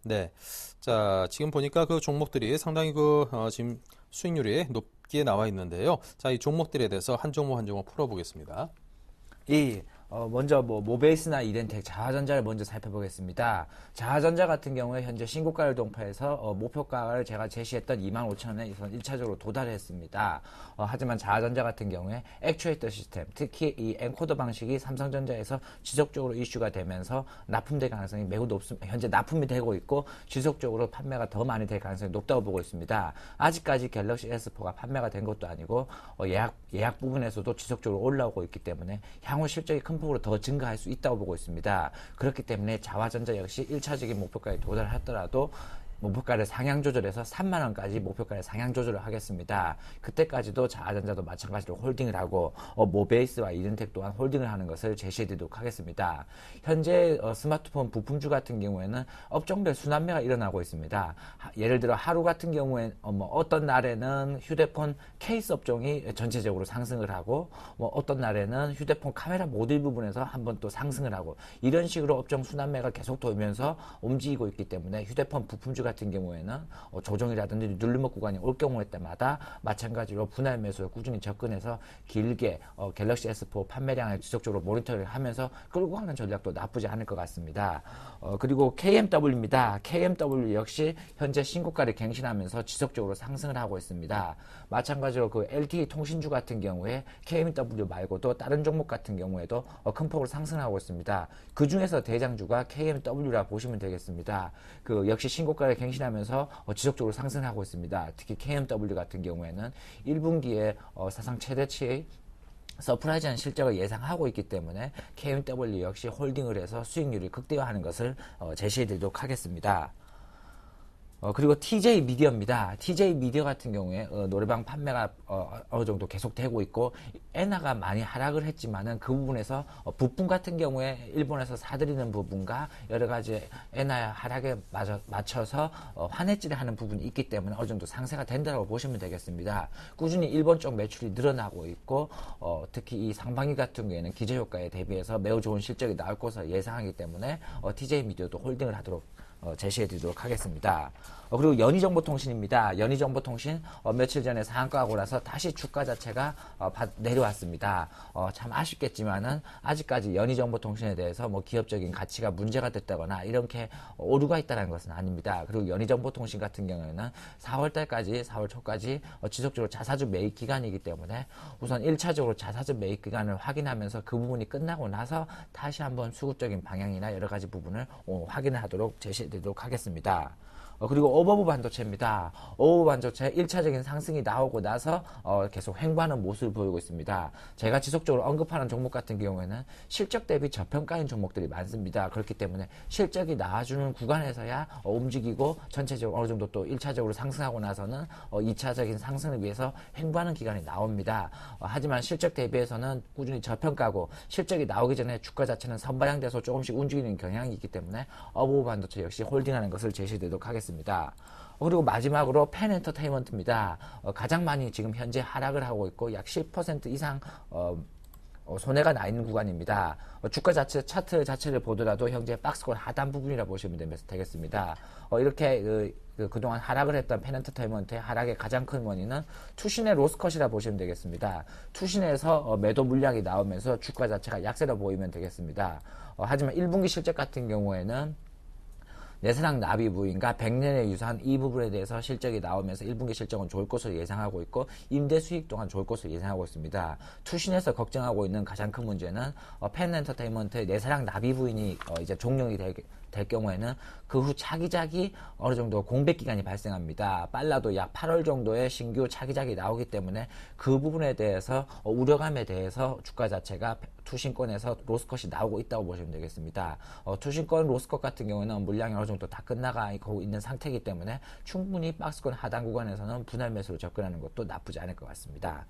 네. 자, 지금 보니까 그 종목들이 상당히 지금 수익률이 높게 나와 있는데요. 자, 이 종목들에 대해서 한 종목 한 종목 풀어보겠습니다. 먼저 모베이스나 이렌텍, 자화전자를 먼저 살펴보겠습니다. 자화전자 같은 경우에 현재 신고가를 동파해서 목표가를 제가 제시했던 25,000원에 1차적으로 도달했습니다. 하지만 자화전자 같은 경우에 액추에이터 시스템, 특히 이 엔코더 방식이 삼성전자에서 지속적으로 이슈가 되면서 납품될 가능성이 매우 높습니다. 현재 납품이 되고 있고 지속적으로 판매가 더 많이 될 가능성이 높다고 보고 있습니다. 아직까지 갤럭시 S4가 판매가 된 것도 아니고 예약 부분에서도 지속적으로 올라오고 있기 때문에 향후 실적이 큰 폭으로 더 증가할 수 있다고 보고 있습니다. 그렇기 때문에 자화전자 역시 1차적인 목표가에 도달하더라도 목표가를 상향 조절해서 3만 원까지 목표가를 상향 조절을 하겠습니다. 그때까지도 자아전자도 마찬가지로 홀딩을 하고 모베이스와 이른텍 또한 홀딩을 하는 것을 제시해드리도록 하겠습니다. 현재 스마트폰 부품주 같은 경우에는 업종별 순환매가 일어나고 있습니다. 예를 들어 하루 같은 경우에 어떤 날에는 휴대폰 케이스 업종이 전체적으로 상승을 하고 어떤 날에는 휴대폰 카메라 모듈 부분에서 한번 또 상승을 하고 이런 식으로 업종 순환매가 계속 돌면서 움직이고 있기 때문에 휴대폰 부품주 같은 경우에는 조정이라든지 눌림목 구간이 올 경우에 때마다 마찬가지로 분할 매수에 꾸준히 접근해서 길게 갤럭시 S4 판매량을 지속적으로 모니터링 하면서 끌고 가는 전략도 나쁘지 않을 것 같습니다. 그리고 KMW입니다. KMW 역시 현재 신고가를 갱신하면서 지속적으로 상승을 하고 있습니다. 마찬가지로 그 LTE 통신주 같은 경우에 KMW 말고도 다른 종목 같은 경우에도 큰 폭으로 상승하고 있습니다. 그 중에서 대장주가 KMW라 보시면 되겠습니다. 그 역시 신고가를 갱신하면서 지속적으로 상승하고 있습니다. 특히 KMW 같은 경우에는 1분기에 사상 최대치의 서프라이즈한 실적을 예상하고 있기 때문에 KMW 역시 홀딩을 해서 수익률을 극대화하는 것을 제시해드리도록 하겠습니다. 그리고 TJ 미디어입니다. TJ 미디어 같은 경우에 노래방 판매가 어느 정도 계속되고 있고 엔화가 많이 하락을 했지만은 그 부분에서 부품 같은 경우에 일본에서 사들이는 부분과 여러 가지 엔화 하락에 맞춰서 환해지를 하는 부분이 있기 때문에 어느 정도 상세가 된다고 보시면 되겠습니다. 꾸준히 일본 쪽 매출이 늘어나고 있고 특히 이 상반기 같은 경우에는 기저효과에 대비해서 매우 좋은 실적이 나올 것으로 예상하기 때문에 TJ 미디어도 홀딩을 하도록 제시해드리도록 하겠습니다. 그리고 연희정보통신입니다. 연희정보통신 며칠 전에 상한가하고 나서 다시 주가 자체가 내려왔습니다. 참 아쉽겠지만은 아직까지 연희정보통신에 대해서 기업적인 가치가 문제가 됐다거나 이렇게 오류가 있다는 것은 아닙니다. 그리고 연희정보통신 같은 경우에는 4월 초까지 지속적으로 자사주 매입 기간이기 때문에 우선 1차적으로 자사주 매입 기간을 확인하면서 그 부분이 끝나고 나서 다시 한번 수급적인 방향이나 여러 가지 부분을 확인을 하도록 제시해드리도록 하겠습니다. 그리고 오버브 반도체입니다. 오버브 반도체 1차적인 상승이 나오고 나서 계속 횡보하는 모습을 보이고 있습니다. 제가 지속적으로 언급하는 종목 같은 경우에는 실적 대비 저평가인 종목들이 많습니다. 그렇기 때문에 실적이 나와주는 구간에서야 움직이고 전체적으로 어느 정도 또 1차적으로 상승하고 나서는 2차적인 상승을 위해서 횡보하는 기간이 나옵니다. 하지만 실적 대비해서는 꾸준히 저평가고 실적이 나오기 전에 주가 자체는 선반영돼서 조금씩 움직이는 경향이 있기 때문에 오버브 반도체 역시 홀딩하는 것을 제시되도록 하겠습니다. 그리고 마지막으로 펜엔터테인먼트입니다. 가장 많이 지금 현재 하락을 하고 있고 약 10% 이상 손해가 나 있는 구간입니다. 주가 자체 차트 자체를 보더라도 현재 박스권 하단 부분이라 보시면 되겠습니다. 이렇게 그동안 하락을 했던 펜엔터테인먼트의 하락의 가장 큰 원인은 투신의 로스컷이라 보시면 되겠습니다. 투신에서 매도 물량이 나오면서 주가 자체가 약세로 보이면 되겠습니다. 하지만 1분기 실적 같은 경우에는 내사랑 나비 부인과 100년의 유산 이 부분에 대해서 실적이 나오면서 1분기 실적은 좋을 것으로 예상하고 있고 임대 수익 또한 좋을 것으로 예상하고 있습니다. 투신에서 걱정하고 있는 가장 큰 문제는 펜엔터테인먼트의 내사랑 나비 부인이 이제 종료이 될 경우에는 그 후 차기작이 어느 정도 공백 기간이 발생합니다. 빨라도 약 8월 정도에 신규 차기작이 나오기 때문에 그 부분에 대해서 우려감에 대해서 주가 자체가 투신권에서 로스컷이 나오고 있다고 보시면 되겠습니다. 투신권 로스컷 같은 경우는 물량이 어느 정도 다 끝나가고 있는 상태이기 때문에 충분히 박스권 하단 구간에서는 분할 매수로 접근하는 것도 나쁘지 않을 것 같습니다.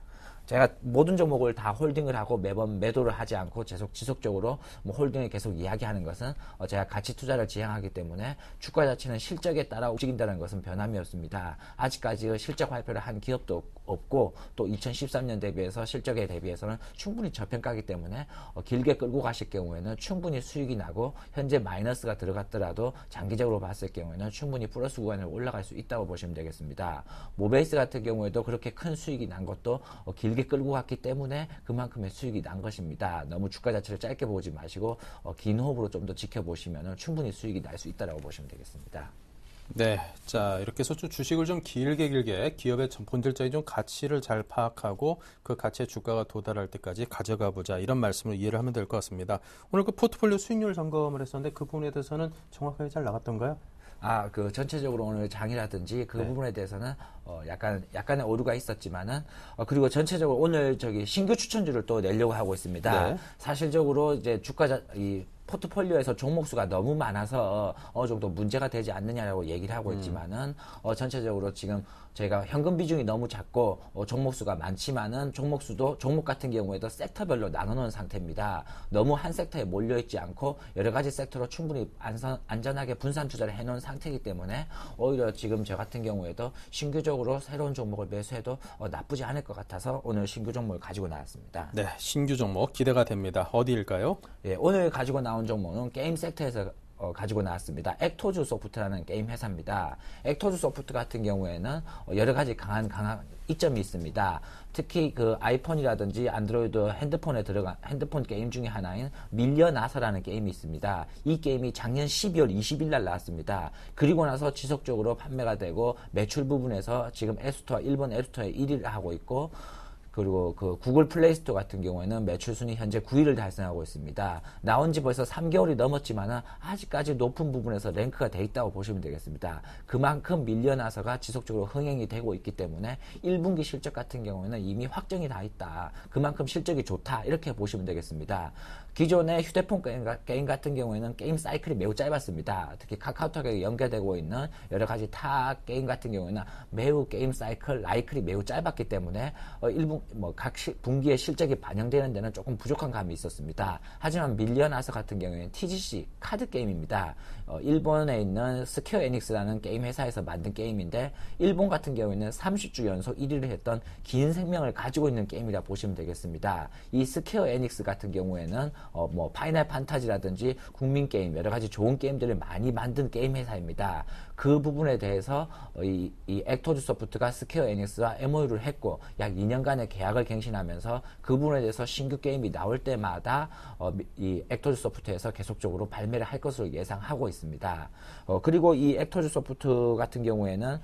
제가 모든 종목을 다 홀딩을 하고 매번 매도를 하지 않고 지속적으로 홀딩을 계속 이야기하는 것은 제가 가치 투자를 지향하기 때문에 주가 자체는 실적에 따라 움직인다는 것은 변함이 없습니다. 아직까지 실적 발표를 한 기업도 없고 또 2013년 대비해서 실적에 대비해서는 충분히 저평가이기 때문에 길게 끌고 가실 경우에는 충분히 수익이 나고 현재 마이너스가 들어갔더라도 장기적으로 봤을 경우에는 충분히 플러스 구간을 올라갈 수 있다고 보시면 되겠습니다. 모베이스 같은 경우에도 그렇게 큰 수익이 난 것도 길게 끌고 갔기 때문에 그만큼의 수익이 난 것입니다. 너무 주가 자체를 짧게 보지 마시고 긴 호흡으로 좀 더 지켜보시면 충분히 수익이 날 수 있다고 보시면 되겠습니다. 네, 자 이렇게 해서 주식을 좀 길게 기업의 본질적인 좀 가치를 잘 파악하고 그 가치의 주가가 도달할 때까지 가져가 보자 이런 말씀을 이해를 하면 될 것 같습니다. 오늘 그 포트폴리오 수익률 점검을 했었는데 그 부분에 대해서는 정확하게 잘 나갔던가요? 그 전체적으로 오늘 장이라든지 그 부분에 대해서는 약간의 오류가 있었지만은 그리고 전체적으로 오늘 신규 추천주를 또 내려고 하고 있습니다. 네. 사실적으로 이제 포트폴리오에서 종목 수가 너무 많아서 어느 정도 문제가 되지 않느냐라고 얘기를 하고 있지만은 전체적으로 지금 저희가 현금 비중이 너무 작고 종목 수가 많지만은 종목 수도 종목 같은 경우에도 섹터별로 나눠놓은 상태입니다. 너무 한 섹터에 몰려있지 않고 여러 가지 섹터로 충분히 안전하게 분산 투자를 해놓은 상태이기 때문에 오히려 지금 저 같은 경우에도 신규적으로 새로운 종목을 매수해도 나쁘지 않을 것 같아서 오늘 신규 종목을 가지고 나왔습니다. 네, 신규 종목 기대가 됩니다. 어디일까요? 예, 오늘 가지고 나온 종목은 게임 섹터에서 가지고 나왔습니다. 액토즈 소프트라는 게임 회사입니다. 액토즈 소프트 같은 경우에는 여러 가지 강한 이점이 있습니다. 특히 그 아이폰이라든지 안드로이드 핸드폰에 들어간 핸드폰 게임 중에 하나인 밀려나서라는 게임이 있습니다. 이 게임이 작년 12월 20일 날 나왔습니다. 그리고 나서 지속적으로 판매가 되고 매출 부분에서 지금 앱스토어, 일본 앱스토어에 1위를 하고 있고, 그리고 그 구글 플레이스토어 같은 경우에는 매출 순위 현재 9위를 달성하고 있습니다. 나온 지 벌써 3개월이 넘었지만은 아직까지 높은 부분에서 랭크가 돼 있다고 보시면 되겠습니다. 그만큼 밀려나서가 지속적으로 흥행이 되고 있기 때문에 1분기 실적 같은 경우에는 이미 확정이 다 있다. 그만큼 실적이 좋다. 이렇게 보시면 되겠습니다. 기존의 휴대폰 게임 같은 경우에는 게임 사이클이 매우 짧았습니다. 특히 카카오톡에 연계되고 있는 여러 가지 타 게임 같은 경우에는 매우 게임 사이클, 라이클이 매우 짧았기 때문에 각 분기의 실적이 반영되는 데는 조금 부족한 감이 있었습니다. 하지만 밀려나서 같은 경우에는 TGC 카드 게임입니다. 일본에 있는 스퀘어 에닉스라는 게임 회사에서 만든 게임인데 일본 같은 경우에는 30주 연속 1위를 했던 긴 생명을 가지고 있는 게임이라 보시면 되겠습니다. 이 스퀘어 에닉스 같은 경우에는 파이널 판타지라든지 국민 게임 여러 가지 좋은 게임들을 많이 만든 게임 회사입니다. 그 부분에 대해서 이 액토즈 소프트가 스퀘어 에닉스와 MOU를 했고 약 2년간의 계약을 갱신하면서 그 부분에 대해서 신규 게임이 나올 때마다 이 액토즈 소프트에서 계속적으로 발매를 할 것으로 예상하고 있습니다. 그리고 이 액토즈 소프트 같은 경우에는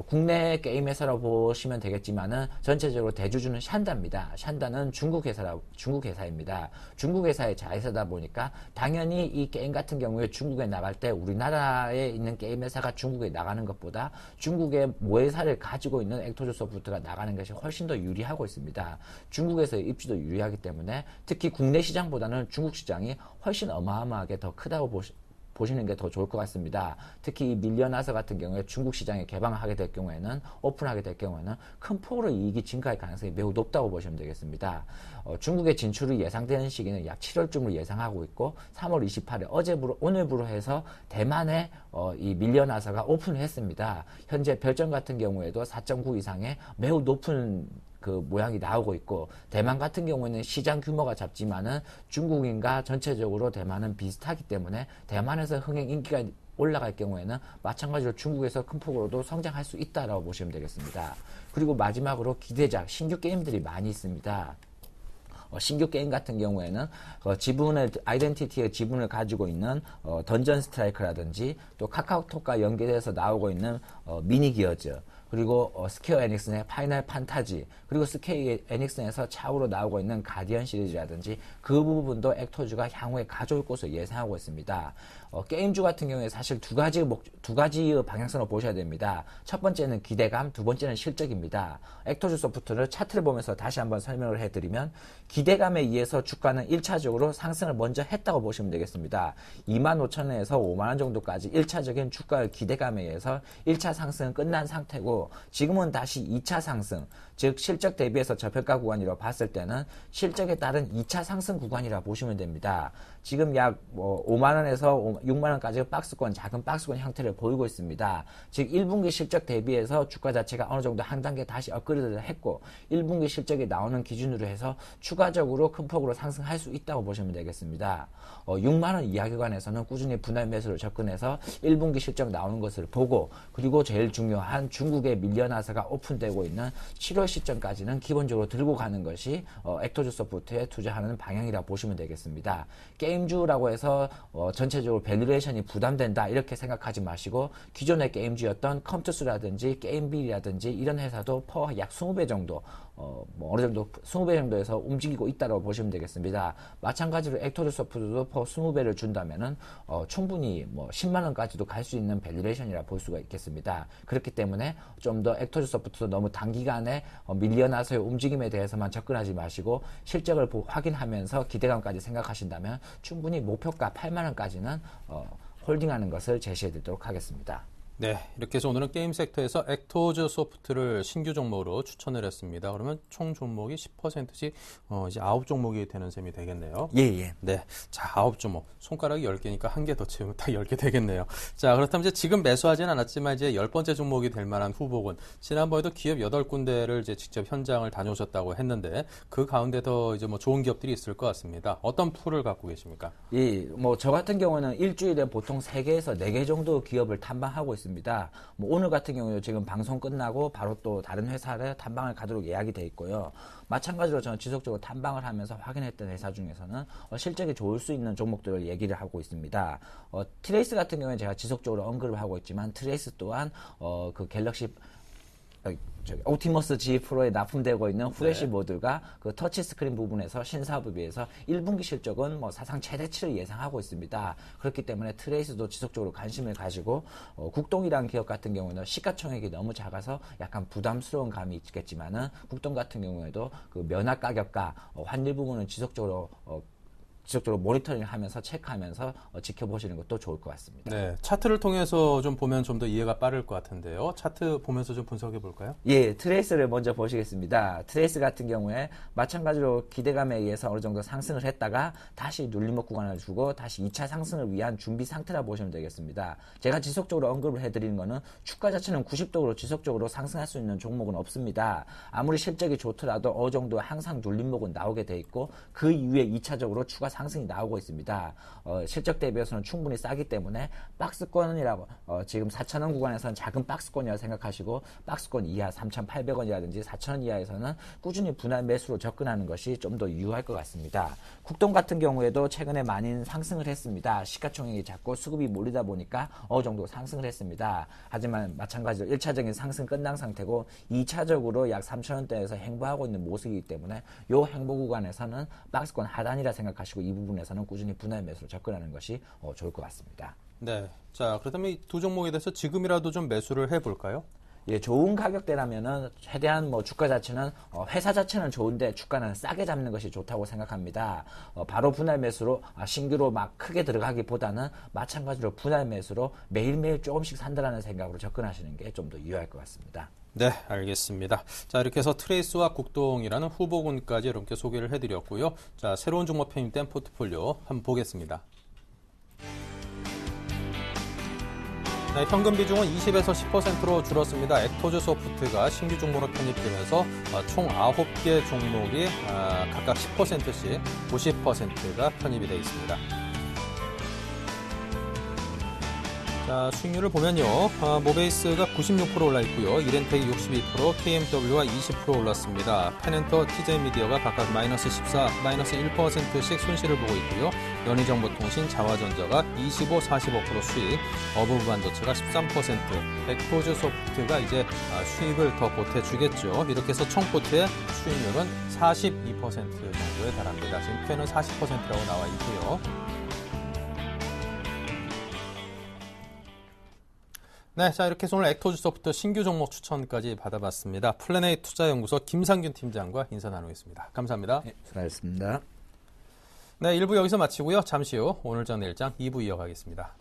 국내 게임 회사라고 보시면 되겠지만은 전체적으로 대주주는 샨다입니다. 샨다는 중국 회사입니다. 중국 회사의 자회사다 보니까 당연히 이 게임 같은 경우에 중국에 나갈 때 우리나라에 있는 게임 회사가 중국에 나가는 것보다 중국의 모회사를 가지고 있는 액토즈 소프트가 나가는 것이 훨씬 더 유리하고 있습니다. 중국에서의 입지도 유리하기 때문에 특히 국내 시장보다는 중국 시장이 훨씬 어마어마하게 더 크다고 보시는 게 더 좋을 것 같습니다. 특히 밀려나서 같은 경우에 중국 시장에 개방하게 될 경우에는 오픈하게 될 경우에는 큰 폭으로 이익이 증가할 가능성이 매우 높다고 보시면 되겠습니다. 중국의 진출이 예상되는 시기는 약 7월쯤으로 예상하고 있고 3월 28일 오늘부로 해서 대만에 이 밀려나서가 오픈을 했습니다. 현재 별점 같은 경우에도 4.9 이상의 매우 높은 그 모양이 나오고 있고 대만 같은 경우에는 시장 규모가 작지만은 중국인과 전체적으로 대만은 비슷하기 때문에 대만에서 흥행 인기가 올라갈 경우에는 마찬가지로 중국에서 큰 폭으로도 성장할 수 있다라고 보시면 되겠습니다. 그리고 마지막으로 기대작 신규 게임들이 많이 있습니다. 신규 게임 같은 경우에는 아이덴티티의 지분을 가지고 있는 던전 스트라이크라든지 또 카카오톡과 연계돼서 나오고 있는 미니기어즈 그리고 스퀘어 에닉스의 파이널 판타지 그리고 스퀘어 에닉스에서 차후로 나오고 있는 가디언 시리즈라든지 그 부분도 액토즈가 향후에 가져올 것으로 예상하고 있습니다. 게임주 같은 경우에 사실 두 가지 방향성으로 보셔야 됩니다. 첫 번째는 기대감, 두 번째는 실적입니다. 액토즈 소프트를 차트를 보면서 다시 한번 설명을 해드리면 기대감에 의해서 주가는 1차적으로 상승을 먼저 했다고 보시면 되겠습니다. 25,000원에서 5만원 정도까지 1차적인 주가 기대감에 의해서 1차 상승은 끝난 상태고 지금은 다시 2차 상승, 즉 실적 대비해서 저평가 구간이라고 봤을 때는 실적에 따른 2차 상승 구간이라 보시면 됩니다. 지금 약 5만원에서 6만원까지 작은 박스권 형태를 보이고 있습니다. 즉 1분기 실적 대비해서 주가 자체가 어느 정도 한 단계 다시 업그레이드를 했고 1분기 실적이 나오는 기준으로 해서 추가적으로 큰 폭으로 상승할 수 있다고 보시면 되겠습니다. 6만원 이하 구간에서는 꾸준히 분할 매수를 접근해서 1분기 실적 나오는 것을 보고 그리고 제일 중요한 중국의 밀려나서가 오픈되고 있는 7월 시점까지는 기본적으로 들고 가는 것이 액토즈 소프트에 투자하는 방향이라 보시면 되겠습니다. 게임주라고 해서 전체적으로 밸류에이션이 부담된다 이렇게 생각하지 마시고 기존의 게임주였던 컴투스라든지 게임빌이라든지 이런 회사도 퍼 약 20배 정도 뭐 어느 정도 20배 정도에서 움직이고 있다고 보시면 되겠습니다. 마찬가지로 액토즈 소프트도 20배를 준다면은 충분히 뭐 10만 원까지도 갈 수 있는 밸류레이션이라 볼 수가 있겠습니다. 그렇기 때문에 좀 더 액토즈 소프트도 너무 단기간에 밀려나서의 움직임에 대해서만 접근하지 마시고 실적을 확인하면서 기대감까지 생각하신다면 충분히 목표가 8만 원까지는 홀딩하는 것을 제시해 드리도록 하겠습니다. 네, 이렇게 해서 오늘은 게임 섹터에서 액토즈 소프트를 신규 종목으로 추천을 했습니다. 그러면 총 종목이 10%씩 이제 9종목이 되는 셈이 되겠네요. 예. 네, 자 9종목. 손가락이 10개니까 한 개 더 채우면 딱 10개 되겠네요. 자, 그렇다면 이제 지금 매수하지는 않았지만 이제 10번째 종목이 될 만한 후보군. 지난번에도 기업 8군데를 이제 직접 현장을 다녀오셨다고 했는데 그 가운데 더 이제 뭐 좋은 기업들이 있을 것 같습니다. 어떤 풀을 갖고 계십니까? 예, 뭐 저 같은 경우는 일주일에 보통 3개에서 4개 정도 기업을 탐방하고 있습니다. 뭐 오늘 같은 경우에 지금 방송 끝나고 바로 또 다른 회사를 탐방을 가도록 예약이 돼 있고요. 마찬가지로 저는 지속적으로 탐방을 하면서 확인했던 회사 중에서는 실적이 좋을 수 있는 종목들을 얘기를 하고 있습니다. 트레이스 같은 경우에 제가 지속적으로 언급을 하고 있지만 트레이스 또한 그 갤럭시 옵티머스 G 프로에 납품되고 있는 후레쉬 모듈과 그 터치 스크린 부분에서 신사업에 비해서 1분기 실적은 뭐 사상 최대치를 예상하고 있습니다. 그렇기 때문에 트레이스도 지속적으로 관심을 가지고 국동이라는 기업 같은 경우는 시가총액이 너무 작아서 약간 부담스러운 감이 있겠지만은 국동 같은 경우에도 그 면화 가격과 환율 부분은 지속적으로 모니터링 하면서 체크하면서 지켜보시는 것도 좋을 것 같습니다. 네, 차트를 통해서 좀 보면 좀 더 이해가 빠를 것 같은데요. 차트 보면서 좀 분석해 볼까요? 예, 트레이스를 먼저 보시겠습니다. 트레이스 같은 경우에 마찬가지로 기대감에 의해서 어느 정도 상승을 했다가 다시 눌림목 구간을 주고 다시 2차 상승을 위한 준비 상태라 보시면 되겠습니다. 제가 지속적으로 언급을 해드리는 거는 주가 자체는 90도로 지속적으로 상승할 수 있는 종목은 없습니다. 아무리 실적이 좋더라도 어느 정도 항상 눌림목은 나오게 돼 있고 그 이후에 2차적으로 추가 상승이 나오고 있습니다. 실적 대비해서는 충분히 싸기 때문에 박스권이라고 지금 4,000원 구간에서는 작은 박스권이라고 생각하시고 박스권 이하 3,800원이라든지 4,000원 이하에서는 꾸준히 분할 매수로 접근하는 것이 좀 더 유효할 것 같습니다. 국동 같은 경우에도 최근에 많이 상승을 했습니다. 시가총액이 작고 수급이 몰리다 보니까 어느 정도 상승을 했습니다. 하지만 마찬가지로 1차적인 상승 끝난 상태고 2차적으로 약 3,000원대에서 행보하고 있는 모습이기 때문에 이 행보 구간에서는 박스권 하단이라 생각하시고 이 부분에서는 꾸준히 분할 매수로 접근하는 것이 좋을 것 같습니다. 네, 자 그렇다면 이 두 종목에 대해서 지금이라도 좀 매수를 해볼까요? 예, 좋은 가격대라면은 최대한 뭐 주가 자체는 회사 자체는 좋은데 주가는 싸게 잡는 것이 좋다고 생각합니다. 바로 분할 매수로 신규로 막 크게 들어가기보다는 마찬가지로 분할 매수로 매일매일 조금씩 산다라는 생각으로 접근하시는 게 좀 더 유효할 것 같습니다. 네, 알겠습니다. 자, 이렇게 해서 트레이스와 국동이라는 후보군까지 여러분께 소개를 해드렸고요. 자, 새로운 종목 편입된 포트폴리오 한번 보겠습니다. 네, 현금 비중은 20에서 10%로 줄었습니다. 액토즈 소프트가 신규 종목으로 편입되면서 총 9개 종목이 각각 10%씩 90%가 편입이 되어 있습니다. 자, 수익률을 보면요. 모베이스가 96% 올라 있고요. 이렌텍이 62%, KMW가 20% 올랐습니다. 페넨터, TJ미디어가 각각 마이너스 14, 마이너스 1%씩 손실을 보고 있고요. 연희정보통신, 자화전자가 25, 45% 수익, 어부반도체가 13%, 액토즈 소프트가 이제 수익을 더 보태주겠죠. 이렇게 해서 총 포트의 수익률은 42% 정도에 달합니다. 지금 표에는 40%라고 나와 있고요. 네, 자 이렇게 해서 오늘 액토즈 소프트 신규 종목 추천까지 받아봤습니다. 플래닛 투자연구소 김상균 팀장과 인사 나누겠습니다. 감사합니다. 네, 수고하셨습니다. 네, 1부 여기서 마치고요. 잠시 후 오늘장 내일장 2부 이어가겠습니다.